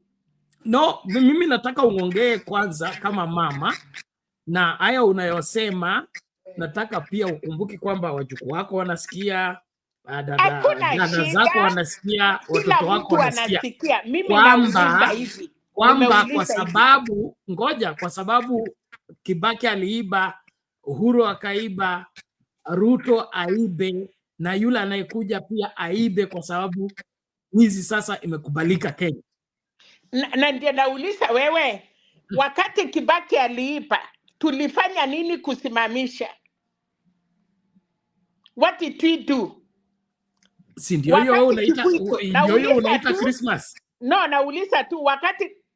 No, mimi nataka uongee kwanza kama mama, na haya unayosema nataka pia ukumbuki kwamba wajukuu wako wanasikia, dada zako wanasikia, watoto wako wanasikia. Kwamba kwa sababu kwa sababu Kibaki aliiba, Uhuru akaiba, Ruto aibe, na yule anayekuja pia aibe, kwa sababu wizi sasa imekubalika Kenya. Na ndio nauliza wewe, wakati Kibaki aliiba, tulifanya nini kusimamisha? What did we do? Si ndio hiyo unaita Christmas? No, nauliza tu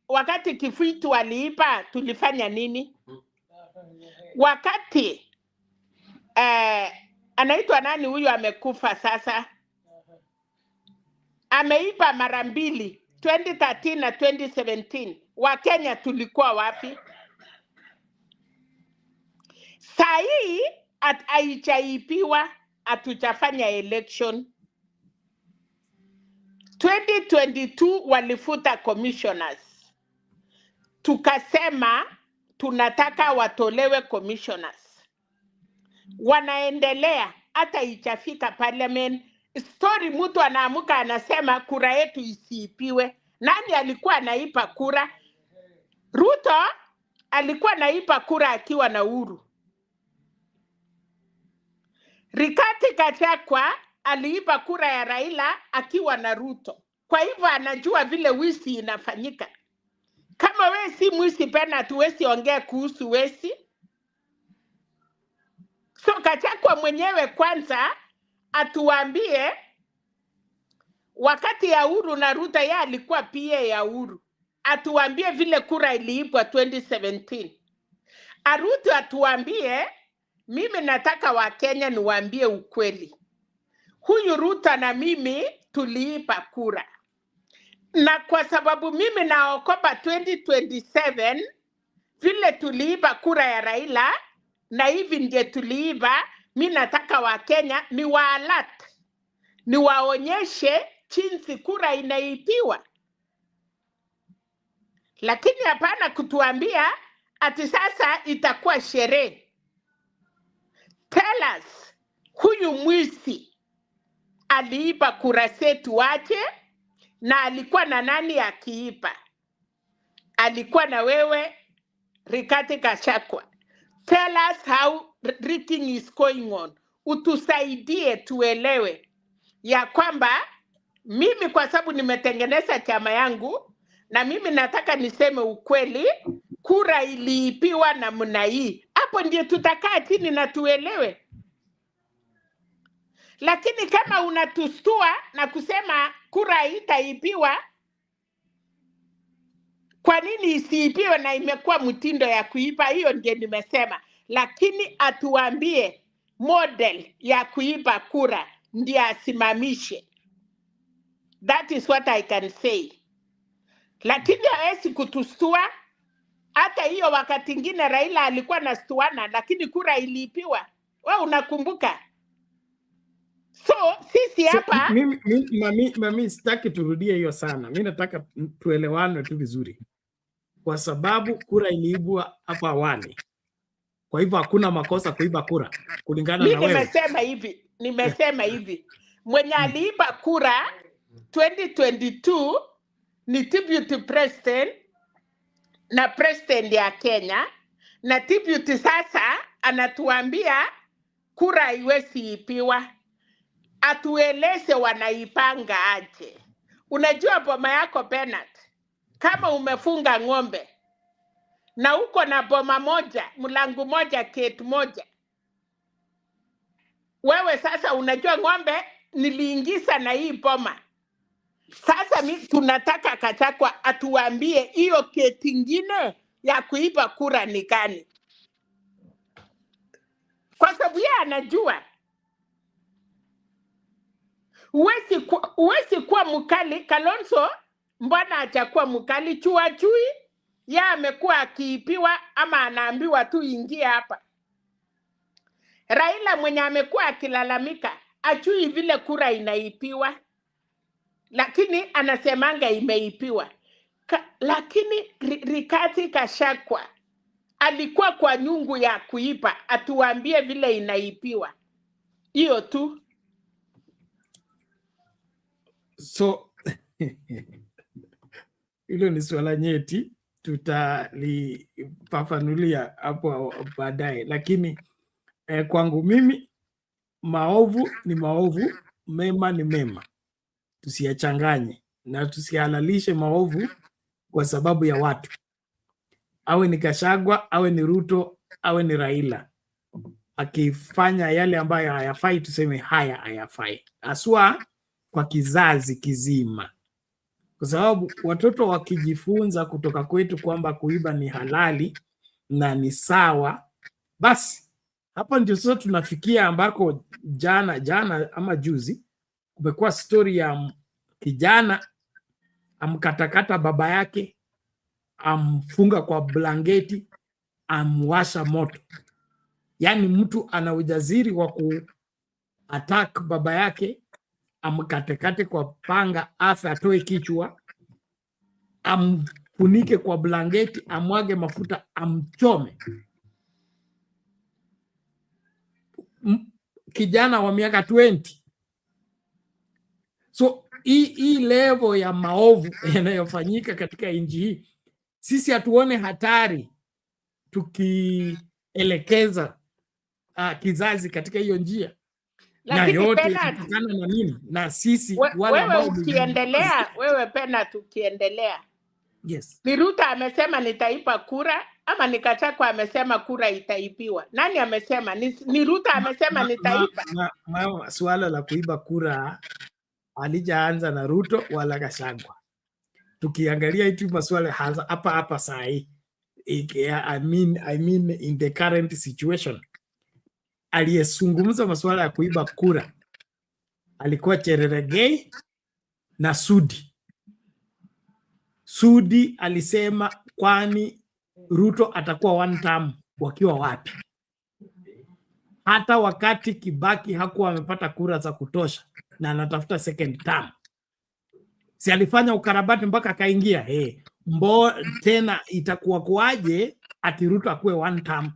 wakati Kifuitu aliipa tulifanya nini? Wakati anaitwa nani huyu amekufa sasa? Ameipa mara mbili, 2013 na 2017. Wakenya tulikuwa wapi? Saa hii haichaipiwa, hatujafanya election. 2022 walifuta commissioners. Tukasema tunataka watolewe commissioners. Wanaendelea hata ichafika parliament. Story mtu anaamuka anasema kura yetu isiipiwe. Nani alikuwa anaipa kura? Ruto alikuwa anaipa kura akiwa na Uhuru. Rigathi Gachagua aliipa kura ya Raila akiwa na Ruto. Kwa hivyo anajua vile wisi inafanyika. Kama we si mwisi pena tuwezi ongea kuhusu wesi. So Gachagua mwenyewe kwanza atuambie wakati ya Uhuru na Ruto ya alikuwa PA ya Uhuru. Atuambie vile kura iliipwa 2017. Ruto atuambie, mimi nataka Wakenya niwaambie ukweli. Huyu Ruto na mimi tuliipa kura. Na kwa sababu mimi naokopa 2027 vile tuliipa kura ya Raila na hivi ndiye tuliipa, mimi nataka Wakenya ni waalat. Ni waonyeshe jinsi kura inaipiwa. Lakini hapana kutuambia ati sasa itakuwa sherehe. Tell us, huyu mwisi aliipa kura zetu wache na alikuwa na nani akiipa? Alikuwa na wewe Rigathi Gachagua. Tell us how rigging is going on. Utusaidie tuelewe ya kwamba mimi kwa sababu nimetengeneza chama yangu na mimi nataka niseme ukweli, kura iliipiwa namna hii. Hapo ndiye tutakaa chini na tuelewe. Lakini kama unatustua na kusema kura haitaipiwa, kwa nini isiipiwe na imekuwa mtindo ya kuipa? Hiyo ndiye nimesema. Lakini atuambie model ya kuipa kura ndiye asimamishe. That is what I can say. Lakini hawezi kutustua. Hata hiyo wakati ingine Raila alikuwa nastuana, lakini kura iliipiwa. Wewe unakumbuka? So sisi hapa mami sitaki turudie hiyo sana. Mimi nataka tuelewane tu vizuri. Kwa sababu kura iliibwa hapa awali. Kwa hivyo hakuna makosa kuiba kura kulingana na wewe. Nimesema hivi. Mwenye aliiba kura 2022 ni deputy president na president ya Kenya, na deputy sasa anatuambia kura haiwezi ipiwa. Atueleze wanaipanga aje. Unajua boma yako Bernard, kama umefunga ng'ombe na uko na boma moja, mlango moja, gate moja, wewe sasa unajua ng'ombe niliingiza na hii boma. Sasa tunataka Gachagua atuambie hiyo gate ingine ya kuiba kura ni gani. Kwa sababu yeye anajua. Uwezi kuwa mkali. Kalonzo mbona atakuwa mkali? Chui ya amekuwa akiipiwa ama anaambiwa tu ingia hapa. Raila mwenye amekuwa akilalamika ajui vile kura inaipiwa, lakini anasemanga imeipiwa. Lakini Rigathi Gachagua alikuwa kwa nyungu ya kuipa, atuambie vile inaipiwa. Hiyo tu. So hilo ni swala nyeti, tutalifafanulia hapo baadaye, lakini kwangu mimi maovu ni maovu, mema ni mema. Tusiyachanganye na tusihalalishe maovu kwa sababu ya watu. Awe ni Gachagua, awe ni Ruto, awe ni Raila. Akifanya yale ambayo hayafai tuseme haya hayafai. Aswa kwa kizazi kizima, kwa sababu watoto wakijifunza kutoka kwetu kwamba kuiba ni halali na ni sawa, basi hapa ndio sasa tunafikia ambako jana ama juzi kumekuwa story ya kijana amkatakata baba yake, amfunga kwa blanketi, amwasha moto. Yaani mtu ana ujasiri wa ku-attack baba yake, amkatekate kwa panga, afe atoe kichwa, amfunike kwa blanketi, amwage mafuta, amchome. Kijana wa miaka 20. So hii level ya maovu yanayofanyika katika nchi hii, sisi hatuone hatari tukielekeza kizazi katika hiyo njia. Lakini na yote Penat, kutokana na nini? Na sisi wale wewe ambao ukiendelea, wewe Penat ukiendelea. Yes. Ni Ruto amesema nitaipa kura ama ni Gachagua amesema kura itaipiwa? Nani amesema? Ni Ruto amesema nitaipa. Swala la kuiba kura alijaanza na Ruto wala Gachagua. Tukiangalia hitu maswala hapa saa hii, I mean in the current situation, aliyezungumza masuala ya kuiba kura alikuwa Cherargei na Sudi. Sudi alisema kwani Ruto atakuwa one term wakiwa wapi? Hata wakati Kibaki hakuwa amepata kura za kutosha na anatafuta second term, si alifanya ukarabati mpaka akaingia. Tena itakuwa kuaje ati Ruto akuwe one term?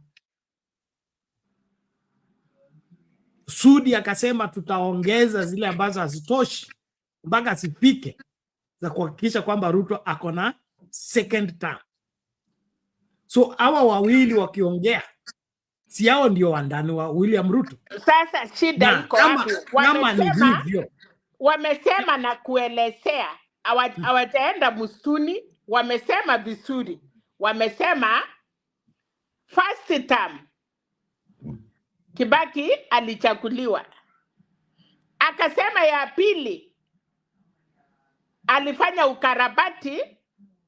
Sudi akasema tutaongeza zile ambazo hazitoshi mpaka asifike za kuhakikisha kwamba Ruto ako na second term. So hawa wawili wakiongea, si hao ndio wandani wa William Ruto? Sasa shida iko wapi? Wamesema na kuelezea, hawajaenda msituni, wamesema vizuri. Wamesema first term Kibaki alichaguliwa, akasema ya pili alifanya ukarabati,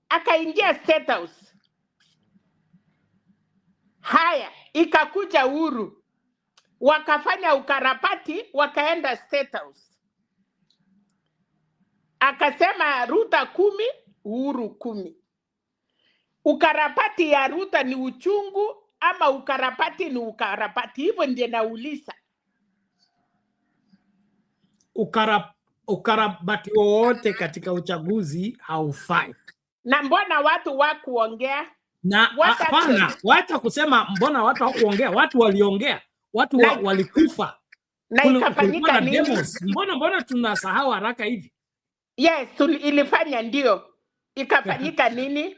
akaingia State House. Haya, ikakuja Uhuru, wakafanya ukarabati, wakaenda State House. Akasema Ruto 10, Uhuru 10. Ukarabati ya Ruto ni uchungu ama ukarabati ni ukarabati? Hivyo ndiye nauliza. Ukarabati wowote katika uchaguzi haufai. Na mbona watu wakuongea? Na hapana, wacha kusema mbona watu hawakuongea. Watu waliongea, watu walikufa. Na ikafanyika nini? Mbona tunasahau haraka hivi? Yes, ilifanya ndio. Ikafanyika nini?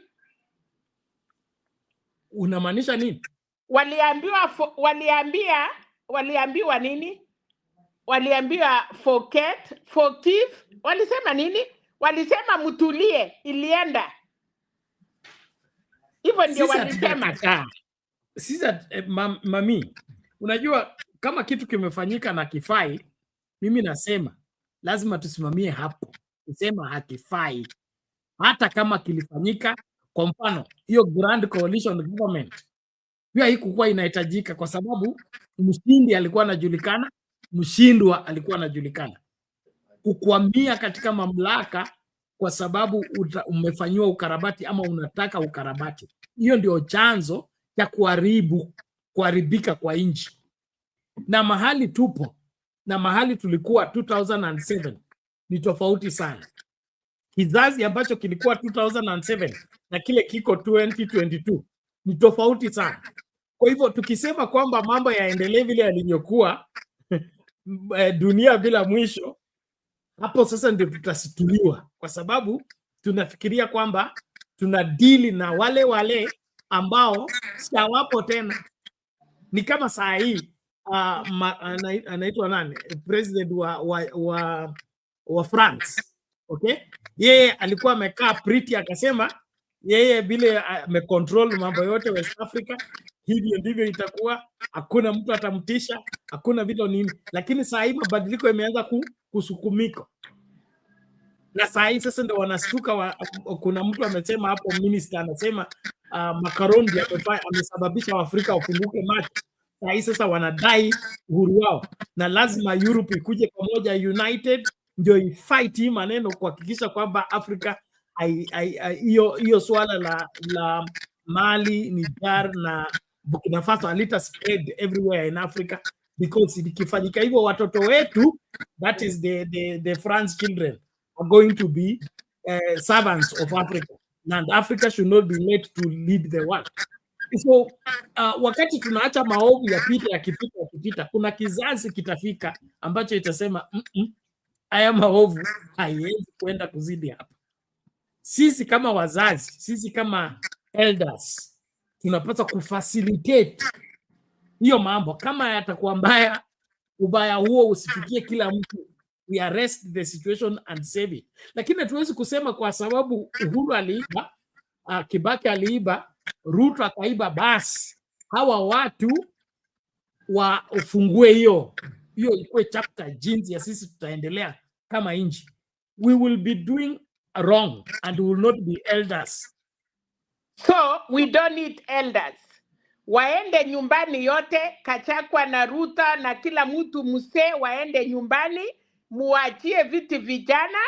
Unamaanisha nini? Waliambiwa nini? Waliambiwa forgive. Walisema nini? Walisema mtulie, ilienda. Hivyo ndio walisema. Sisa mami, unajua kama kitu kimefanyika na kifai, mimi nasema lazima tusimamie hapo. Kusema hakifai hata kama kilifanyika. Kwa mfano, hiyo Grand Coalition Government pia haikuwa inahitajika, kwa sababu mshindi alikuwa anajulikana, mshindwa alikuwa anajulikana. Kukwamia katika mamlaka kwa sababu umefanyiwa ukarabati ama unataka ukarabati, hiyo ndio chanzo cha kuharibika kwa nchi. Na mahali tupo na mahali tulikuwa 2007 ni tofauti sana. Kizazi ambacho kilikuwa 2007 na kile kiko 2022 ni tofauti sana. Kwa hivyo tukisema kwamba mambo yaendelee vile yalivyokuwa dunia bila mwisho, hapo sasa ndio tutasituliwa, kwa sababu tunafikiria kwamba tunadili na wale ambao hawapo tena. Ni kama saa hii anaitwa nani, president wa France, okay? Yeye alikuwa amekaa pretty, akasema yeye vile amecontrol mambo yote West Africa, hivyo ndivyo itakuwa, hakuna mtu atamtisha, hakuna vile nini. Lakini saa hii mabadiliko yameanza kusukumika. Na saa hii sasa ndio wanastuka kuna mtu amesema hapo, minister anasema Macron ndiye amesababisha Waafrika wafunguke macho. Saa hii sasa wanadai uhuru wao, na lazima Europe ikuje pamoja united ndio ifight hii maneno kuhakikisha kwamba Afrika hiyo swala la Mali, Niger na Burkina Faso alita spread everywhere in Africa, because ikifanyika hivyo watoto wetu, that is the France children are going to be servants of Africa, and Africa should not be made to lead the world. So wakati tunaacha maovu yakipita, kuna kizazi kitafika ambacho itasema haya maovu haiwezi kwenda kuzidi hapa. Sisi kama wazazi, sisi kama elders tunapaswa kufacilitate hiyo mambo. Kama yatakuwa mbaya, ubaya huo usifikie kila mtu, we arrest the situation and save it. Lakini hatuwezi kusema kwa sababu Uhuru aliiba, Kibaki aliiba, Ruto akaiba, basi hawa watu wafungue hiyo ikuwe chapter jinsi ya sisi tutaendelea kama nchi. We will be doing wrong and we will not be elders. So we don't need elders. Waende nyumbani yote, Gachagua na Ruto na kila mtu msee waende nyumbani, muachie viti vijana,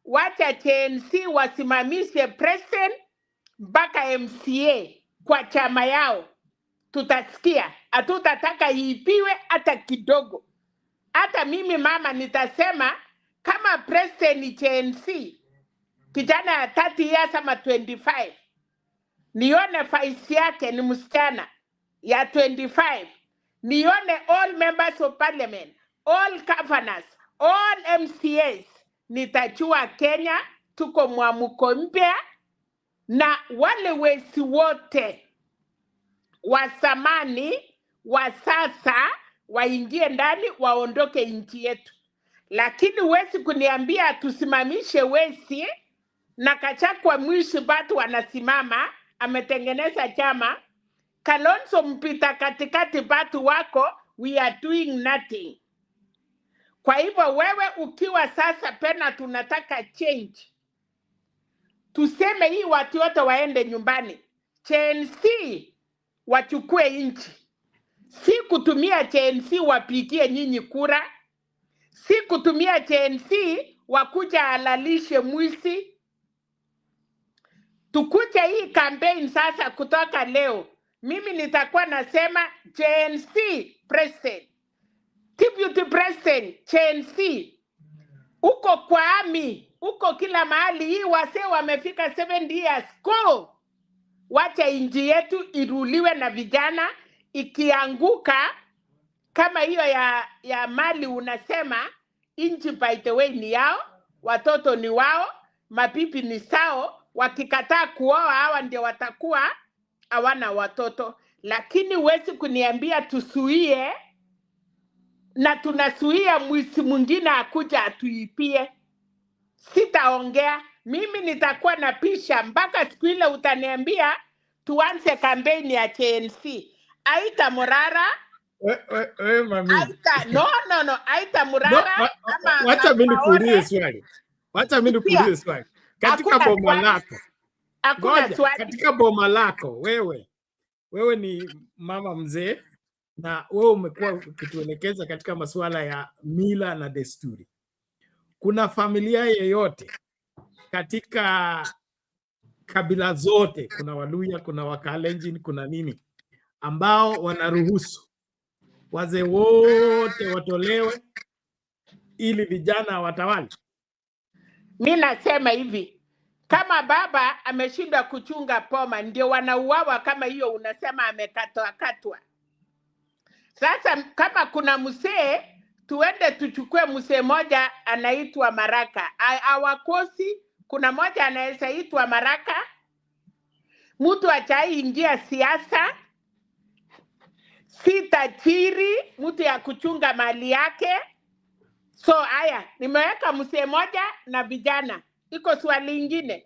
wacha CNC wasimamishe president mpaka MCA kwa chama yao. Tutasikia, hatutataka iipiwe hata kidogo. Hata mimi mama nitasema kama president ni CNC, kijana ya 30 years ama 25, nione vice yake ni msichana ya 25, nione all members of parliament, all governors, all MCAs, nitajua Kenya tuko mwamuko mpya, na wale wezi wote wa zamani wa sasa waingie ndani, waondoke nchi yetu. Lakini wezi kuniambia tusimamishe wezi na Gachagua mwishi batu wanasimama, ametengeneza chama, Kalonzo mpita katikati batu wako, we are doing nothing. Kwa hivyo wewe ukiwa sasa pena tunataka change, tuseme hii watu wote waende nyumbani, CNC wachukue nchi. Si kutumia CNC wapigie nyinyi kura, si kutumia CNC wakuja alalishe mwisi. Tukuja hii campaign sasa kutoka leo, mimi nitakuwa nasema CNC president, deputy president CNC, uko kwa ami, uko kila mahali. Hii wase wamefika 7 years, go! Wacha inji yetu iruliwe na vijana. Ikianguka kama hiyo ya Mali unasema, inji by the way ni yao, watoto ni wao, mapipi ni sao. Wakikataa kuoa hawa ndio watakuwa hawana watoto. Lakini huwezi kuniambia tusuie, na tunasuia mwisi mwingine akuja atuipie. Sitaongea, mimi nitakuwa na pisha mpaka siku ile utaniambia tuanze kampeni ya CNC. Aita Murara, mami. No, Aita Murara. Wacha mimi nikuulize swali. Katika boma lako, katika boma lako, wewe ni mama mzee, na wewe umekuwa ukituelekeza katika masuala ya mila na desturi. Kuna familia yeyote katika kabila zote, kuna Waluya, kuna Wakalenjin, kuna nini, ambao wanaruhusu wazee wote watolewe ili vijana watawali? Mimi nasema hivi, kama baba ameshindwa kuchunga poma, ndio wanauawa kama hiyo unasema amekatwa. Sasa kama kuna msee, tuende tuchukue msee moja anaitwa Maraka. Hawakosi, kuna moja anaweza itwa Maraka. Mtu achai ingia siasa, si tajiri, mtu ya kuchunga mali yake. So haya, nimeweka msee moja na vijana. Iko swali lingine?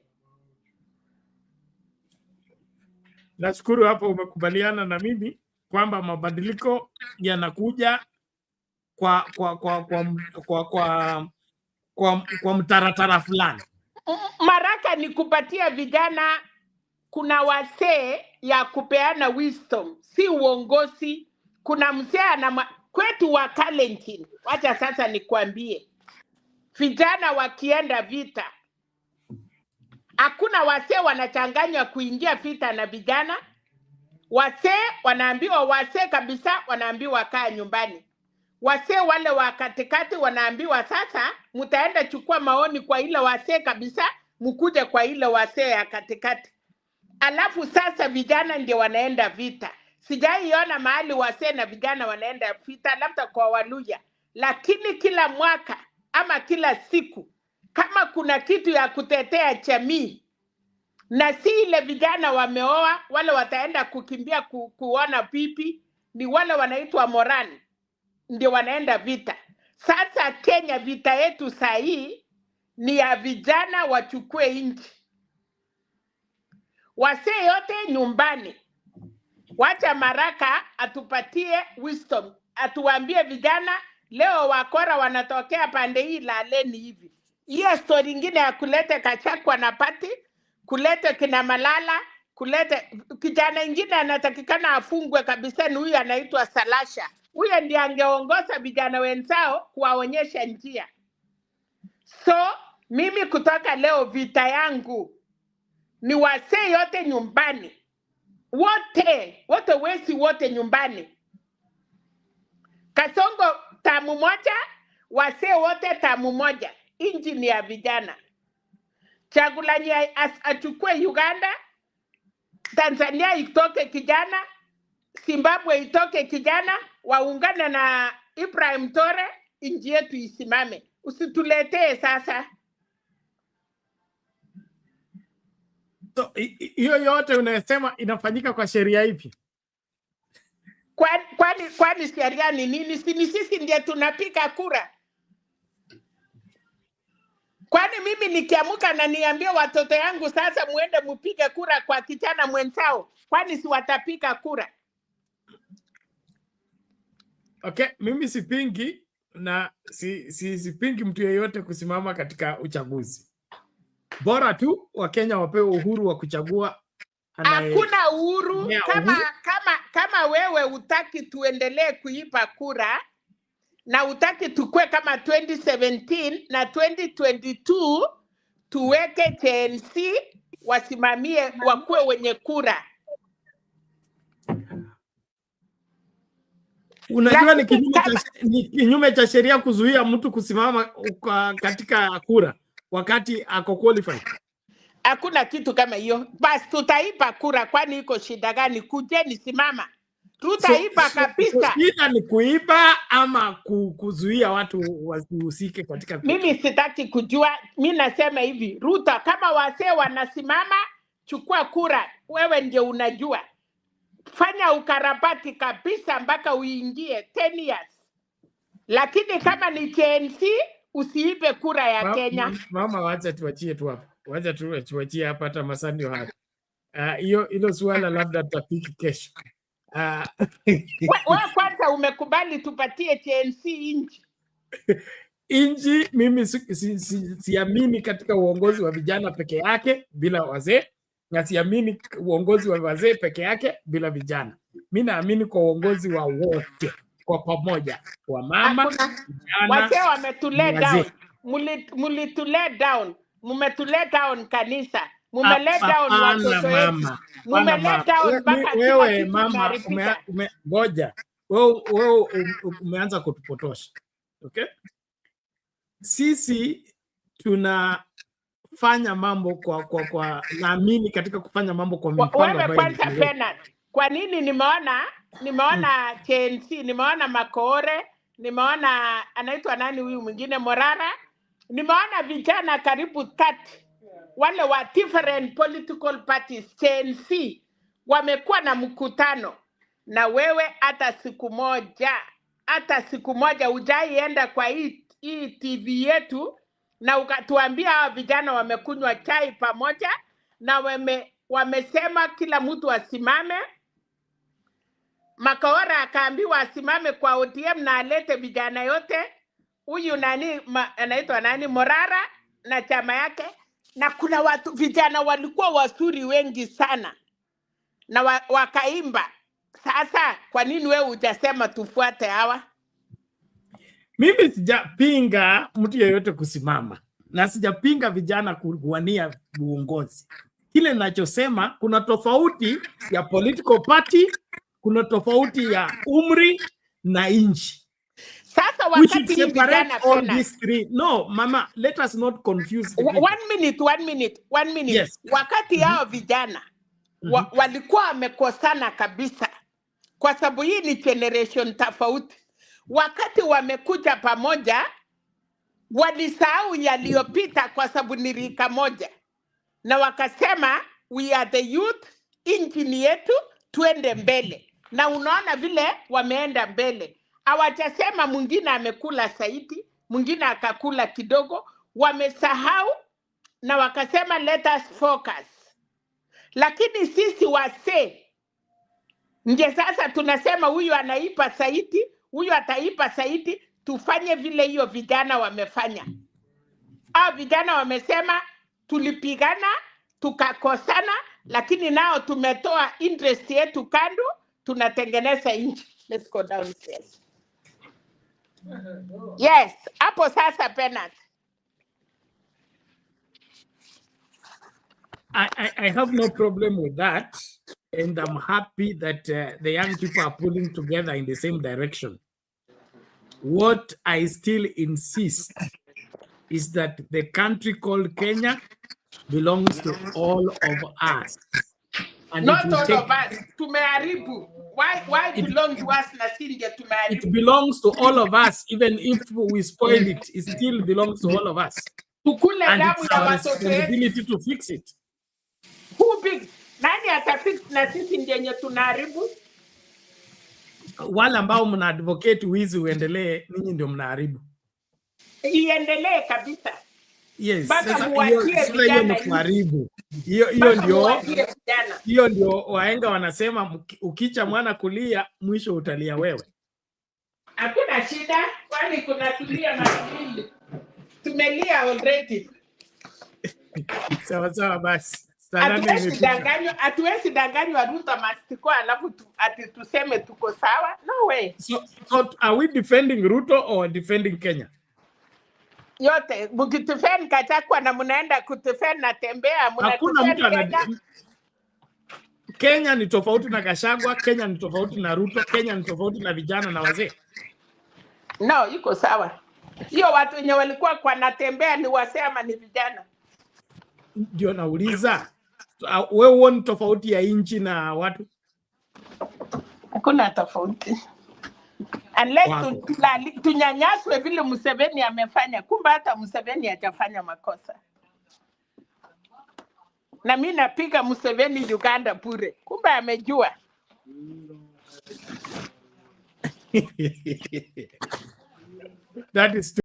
Nashukuru hapo umekubaliana na mimi kwamba mabadiliko yanakuja kwa mtaratara fulani. Maraka ni kupatia vijana, kuna wasee ya kupeana wisdom, si uongozi. Kuna mzee kwetu wa Kalenjin, wacha sasa nikwambie, vijana wakienda vita, hakuna wasee wanachanganywa kuingia vita na vijana. Wasee wanaambiwa, wasee kabisa wanaambiwa kaa nyumbani. Wasee wale wa katikati wanaambiwa sasa mtaenda chukua maoni kwa ile wasee kabisa, mkuje kwa ile wasee ya katikati. Alafu sasa vijana ndio wanaenda vita. Sijaiona mahali wasee na vijana wanaenda vita, labda kwa Waluya. Lakini kila mwaka ama kila siku, kama kuna kitu ya kutetea jamii, na si ile vijana wameoa, wale wataenda kukimbia kuona pipi, ni wale wanaitwa morani, ndio wanaenda vita. Sasa Kenya, vita yetu saa hii ni ya vijana wachukue nchi. Wasee yote nyumbani. Wacha Maraka atupatie wisdom. Atuambie vijana, leo wakora wanatokea pande hii laleni hivi. Hiyo story ingine ya kulete Gachagua na pati, kulete kina Malala, kulete kijana ingine anatakikana afungwe kabisa, ni huyu anaitwa Salasha. Huyo ndiye angeongoza vijana wenzao kuwaonyesha njia. So mimi kutoka leo, vita yangu ni wasee yote nyumbani. Wote wesi wote nyumbani. Kasongo tamu moja, wasee wote tamu moja. Inji ni ya vijana. Chagulanyi achukue Uganda, Tanzania itoke kijana, Zimbabwe itoke kijana, waungane na Ibrahim Tore, inji yetu isimame. Usituletee sasa. So, hiyo yote unasema inafanyika kwa sheria ipi? Kwani sheria ni nini? Si sisi ndiye tunapiga kura. Kwani mimi nikiamuka na niambie watoto yangu sasa muende mpige kura kwa kijana mwenzao, kwani si watapiga kura? Okay, mimi sipingi na sipingi mtu yeyote kusimama katika uchaguzi. Bora tu Wakenya wapewe uhuru wa kuchagua. Hakuna uhuru kama wewe utaki tuendelee kuipa kura na utaki tukue kama 2017 na 2022 tuweke TNC wasimamie wakue wenye kura. Unajua ni kinyume cha sheria kuzuia mtu kusimama katika kura wakati ako qualified. Hakuna kitu kama hiyo. Basi tutaipa kura, kwani iko shida gani? Kujeni simama. Tutaipa kabisa. Shida ni kuipa ama kuzuia watu wasihusike katika kura? Mimi sitaki kujua. Mimi nasema hivi, Ruto, kama wasee wanasimama, chukua kura. Wewe ndio unajua. Fanya ukarabati kabisa mpaka uingie 10 years. Lakini kama ni TNC, usiipe kura ya Kenya. Mama, wacha tuachie tu hapa. Wacha tuachie hapa, hata masani hapa. Hilo swala labda tutapiki kesho. Wewe kwanza umekubali tupatie TNC inji? Inji, mimi siamini katika uongozi wa vijana peke yake bila wazee, na siamini uongozi wa wazee peke yake bila vijana. Mimi naamini kwa uongozi wa wote kwa pamoja, wa mama, vijana. Wazee wametulea down. Mulitulea down. Mumetulea down kanisa. Mumelea down watoto wetu. Mumelea down mpaka wewe mama, ngoja. Wewe umeanza kutupotosha. Okay? Sisi tunafanya mambo kwa naamini katika kufanya mambo kwa mipango. Wewe kwanza Penat, kwa nini nimeona TNC, nimeona Makore, nimeona anaitwa nani huyu mwingine Morara, nimeona vijana karibu 30 wale wa different political parties TNC wamekuwa na mkutano, na wewe hata siku moja hujaienda kwa hii TV yetu na ukatuambia hawa vijana wamekunywa chai pamoja na wamesema kila mtu asimame. Makaora akaambiwa asimame kwa ODM na alete vijana yote. Huyu anaitwa nani Morara na chama yake. na kuna watu vijana walikuwa wazuri wengi sana na wakaimba. Sasa kwa nini wewe hujasema tufuate hawa? Mimi sijapinga mtu yeyote kusimama na sijapinga vijana kuwania uongozi. Kile ninachosema kuna tofauti ya political party, kuna tofauti ya umri na inchi. Sasa We should wakati hii separate vijana all tena. these three. No, mama, let us not confuse the people. One minute. Yes. Wakati hao vijana walikuwa wamekosana kabisa, kwa sababu hii ni generation tofauti. Wakati wamekuja pamoja, walisahau yaliyopita kwa sababu ni rika moja, na wakasema we are the youth, injini yetu, tuende mbele. Na unaona vile wameenda mbele. Hawajasema mwingine amekula zaidi, mwingine akakula kidogo. Wamesahau na wakasema let us focus. Lakini sisi wasee nje sasa tunasema huyu anaipa zaidi, huyu ataipa zaidi, tufanye vile hiyo vijana wamefanya. Hao vijana wamesema tulipigana, tukakosana, lakini nao tumetoa interest yetu kando, tunatengeneza nchi. Let's go downstairs. Yes, hapo sasa penalty. I have no problem with that, and I'm happy that the young people are pulling together in the same direction. What I still insist is that the country called Kenya belongs to all of us. And not all of us. Tumeharibu. Why belong to us na sisi ndio tumeharibu? It belongs to all of us. Even if we spoil it, it still belongs to all of us. Tukule And damu it's ya our watoto wetu. responsibility to fix it. Who fix? Nani atafix na sisi ndio yenye tunaharibu? Wale ambao mna advocate wizi uendelee, ninyi ndio mnaharibu. Iendelee kabisa. Yes, Mpaka sasa muachie hiyo ni kuharibu. Hiyo ndio wahenga wanasema ukicha mwana kulia mwisho utalia wewe. Hakuna shida, kwani kuna tulia mawili. Tumelia already. Sawa basi. Hatuwezi danganywa Ruto mastiko alafu ati tuseme tuko sawa. No way. So are we defending Ruto or defending Kenya? Yote, mkitufeni Gachagua na mnaenda kutufeni Natembeya, hakuna mtu Kenya ni tofauti na Gachagua, Kenya ni tofauti na Ruto, Kenya ni tofauti na vijana na wazee. No, iko sawa. Hiyo watu wenye walikuwa kwa Natembeya ni wazee ama ni vijana? Ndio nauliza. Wewe uone tofauti ya inchi na watu? Hakuna tofauti. Unless tunyanyaswe vile Museveni amefanya. Kumbe hata Museveni hajafanya makosa. Na mimi napiga Museveni Uganda bure. Kumbe amejua. That is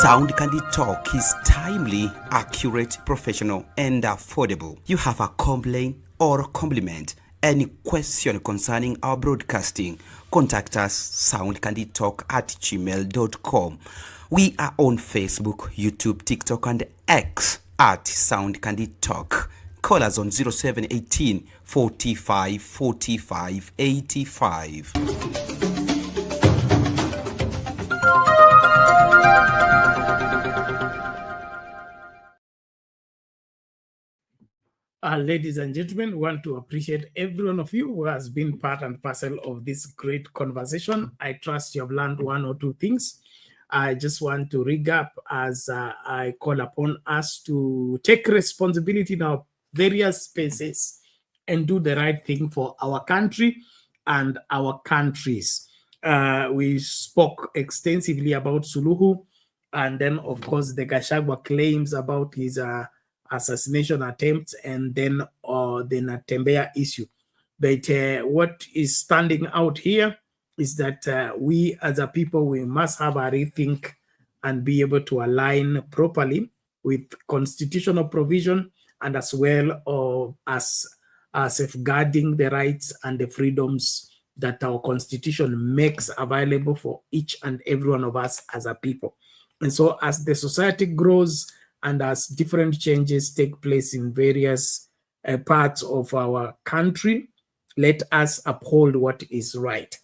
Sound Candy Talk is timely, accurate, professional, and affordable. You have a complaint or compliment, any question concerning our broadcasting, contact us soundcandytalk@gmail.com. We are on Facebook, YouTube, TikTok, and X at Sound Candy Talk. Call us on 0718 45 45 85. Ladies and gentlemen, we want to appreciate every one of you who has been part and parcel of this great conversation. I trust you have learned one or two things. I just want to rig up as I call upon us to take responsibility in our various spaces and do the right thing for our country and our countries. We spoke extensively about Suluhu, and then, of course, the Gachagua claims about his assassination attempts and then the Natembeya issue. But what is standing out here is that we as a people, we must have a rethink and be able to align properly with constitutional provision and as well as safeguarding the rights and the freedoms that our constitution makes available for each and every one of us as a people. And so as the society grows and as different changes take place in various parts of our country, let us uphold what is right.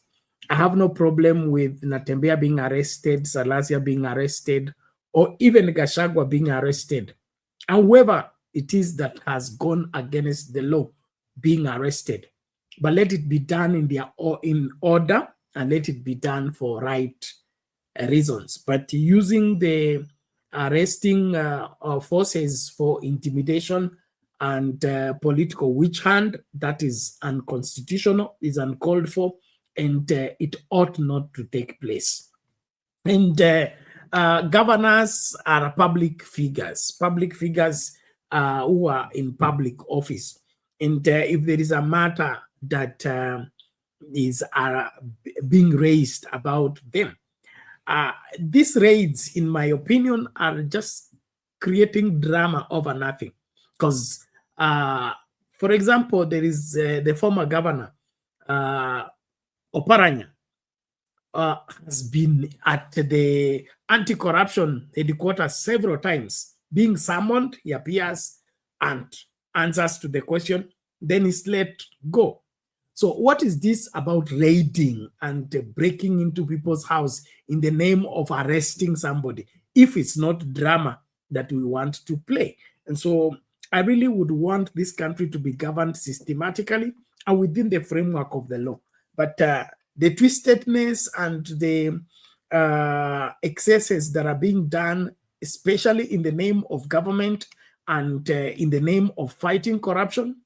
I have no problem with Natembeya being arrested, Salasia being arrested, or even Gachagua being arrested. And whoever it is that has gone against the law being arrested. But let it be done in order and let it be done for right reasons. But using the arresting forces for intimidation and political witch hunt, that is unconstitutional, is uncalled for, and it ought not to take place. And governors are public figures who are in public office. And if there is a matter that is being raised about them, these raids, in my opinion, are just creating drama over nothing. Because, for example, there is the former governor, Oparanya, has been at the anti-corruption headquarters several times, being summoned. He appears and answers to the question, then is let go. So what is this about raiding and breaking into people's house in the name of arresting somebody, if it's not drama that we want to play? And so I really would want this country to be governed systematically and within the framework of the law. But the twistedness and the excesses that are being done, especially in the name of government and in the name of fighting corruption,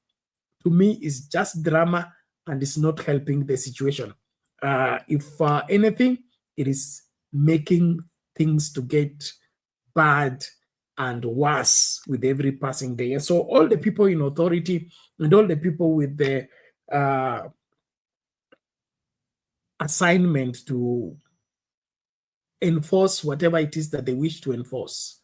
to me is just drama and is not helping the situation. If anything, it is making things to get bad and worse with every passing day. And so all the people in authority and all the people with the assignment to enforce whatever it is that they wish to enforce,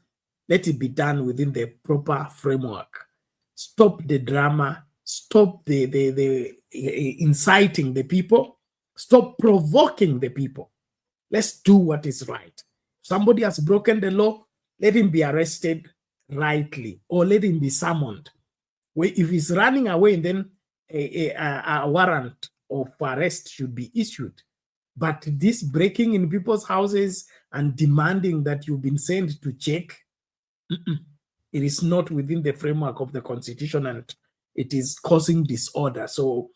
let it be done within the proper framework. Stop the drama, stop the inciting the people, stop provoking the people. Let's do what is right. Somebody has broken the law, let him be arrested rightly, or let him be summoned. If he's running away, then a warrant of arrest should be issued. But this breaking in people's houses and demanding that you've been sent to check, it is not within the framework of the Constitution, and it is causing disorder. So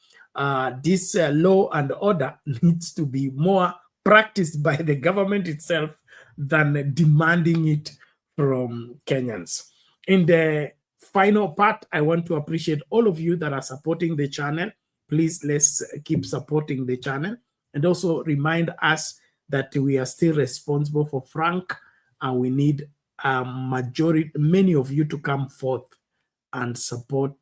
this law and order needs to be more practiced by the government itself than demanding it from Kenyans. In the final part, I want to appreciate all of you that are supporting the channel. Please, let's keep supporting the channel, and also remind us that we are still responsible for Frank, and we need many of you to come forth and support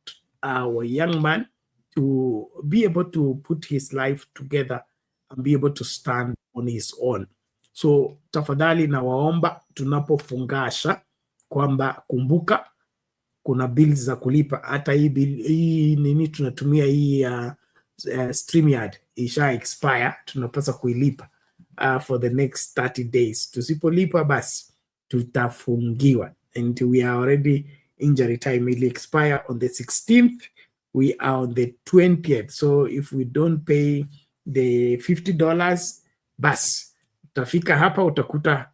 our young man to be able to put his life together and be able to stand on his own. So tafadhali nawaomba tunapofungasha kwamba kumbuka kuna bills za kulipa. Hata hii nini tunatumia hii StreamYard isha expire, tunapaswa kuilipa for the next 30 days. Tusipolipa basi tutafungiwa, and we are already injury time. Will expire on the 16th. We are on the 20th. So if we don't pay the $50, basi utafika hapa utakuta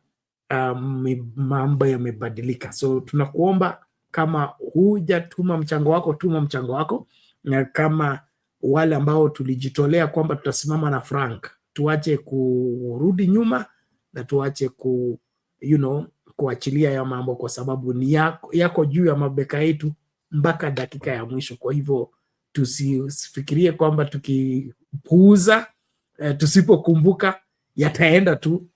mambo yamebadilika. So tunakuomba, kama hujatuma mchango wako, tuma mchango wako, na kama wale ambao tulijitolea kwamba tutasimama na Frank, tuache kurudi nyuma na tuache kuachilia ya mambo, kwa sababu ni yako juu ya mabeka yetu mpaka dakika ya mwisho. Kwa hivyo tusifikirie kwamba tukipuuza, tusipokumbuka yataenda tu.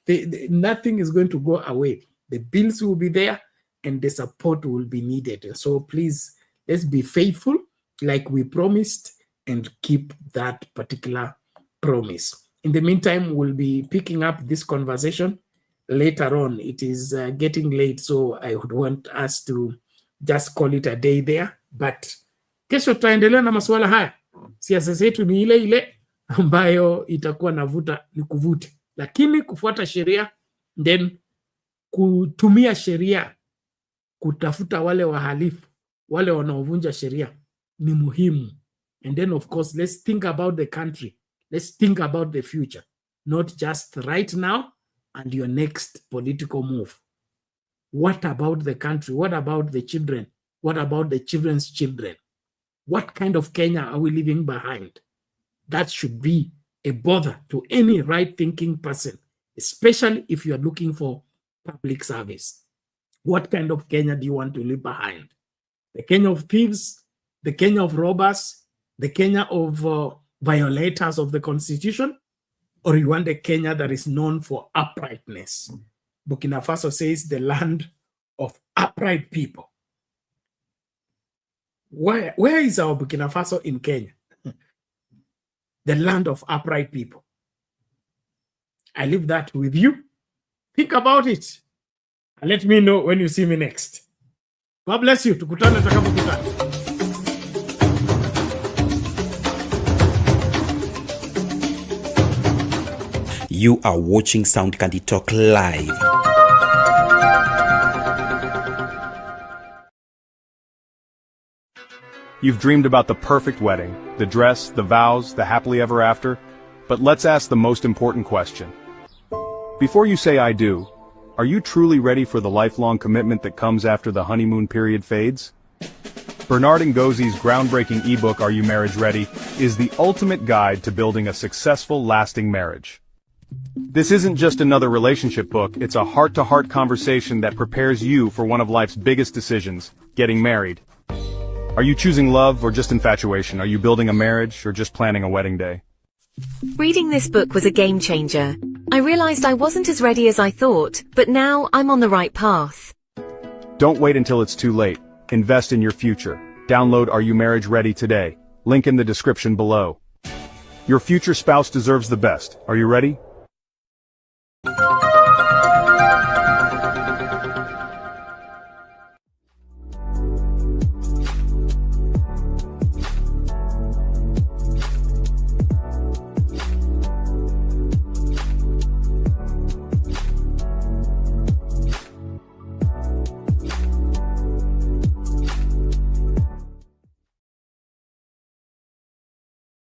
Nothing is going to go away. The bills will be there, and the support will be needed. So please, let's be faithful like we promised and keep that particular promise. In the meantime, we'll be picking up this conversation later on. It is getting late, so I would want us to just call it a day there. But kesho tutaendelea na masuala haya. Siasa zetu ni ile ile ambayo itakuwa navuta ni kuvute, lakini kufuata sheria, then kutumia sheria kutafuta wale wahalifu, wale wanaovunja sheria ni muhimu. And then of course, let's think about the country. Let's think about the future, not just right now and your next political move. What about the country? What about the children? What about the children's children? What kind of Kenya are we leaving behind? That should be a bother to any right-thinking person, especially if you are looking for public service. What kind of Kenya do you want to leave behind? The Kenya of thieves, the Kenya of robbers, the Kenya of violators of the Constitution, or you want a Kenya that is known for uprightness? Burkina Faso says the land of upright people. Where is our Burkina Faso in Kenya? The land of upright people. I leave that with you. Think about it. And let me know when you see me next. God bless you. Tukutane tutakapokutana. You are watching Sound Candy Talk live. You've dreamed about the perfect wedding, the dress, the vows, the happily ever after, but let's ask the most important question. Before you say I do, are you truly ready for the lifelong commitment that comes after the honeymoon period fades? Bernard Ngozzi's groundbreaking ebook Are You Marriage Ready is the ultimate guide to building a successful, lasting marriage. This isn't just another relationship book, it's a heart-to-heart conversation that prepares you for one of life's biggest decisions, getting married. Are you choosing love or just infatuation? Are you building a marriage or just planning a wedding day? Reading this book was a game changer. I realized I wasn't as ready as I thought, but now I'm on the right path. Don't wait until it's too late. Invest in your future. Download Are You Marriage Ready today. Link in the description below. Your future spouse deserves the best. Are you ready?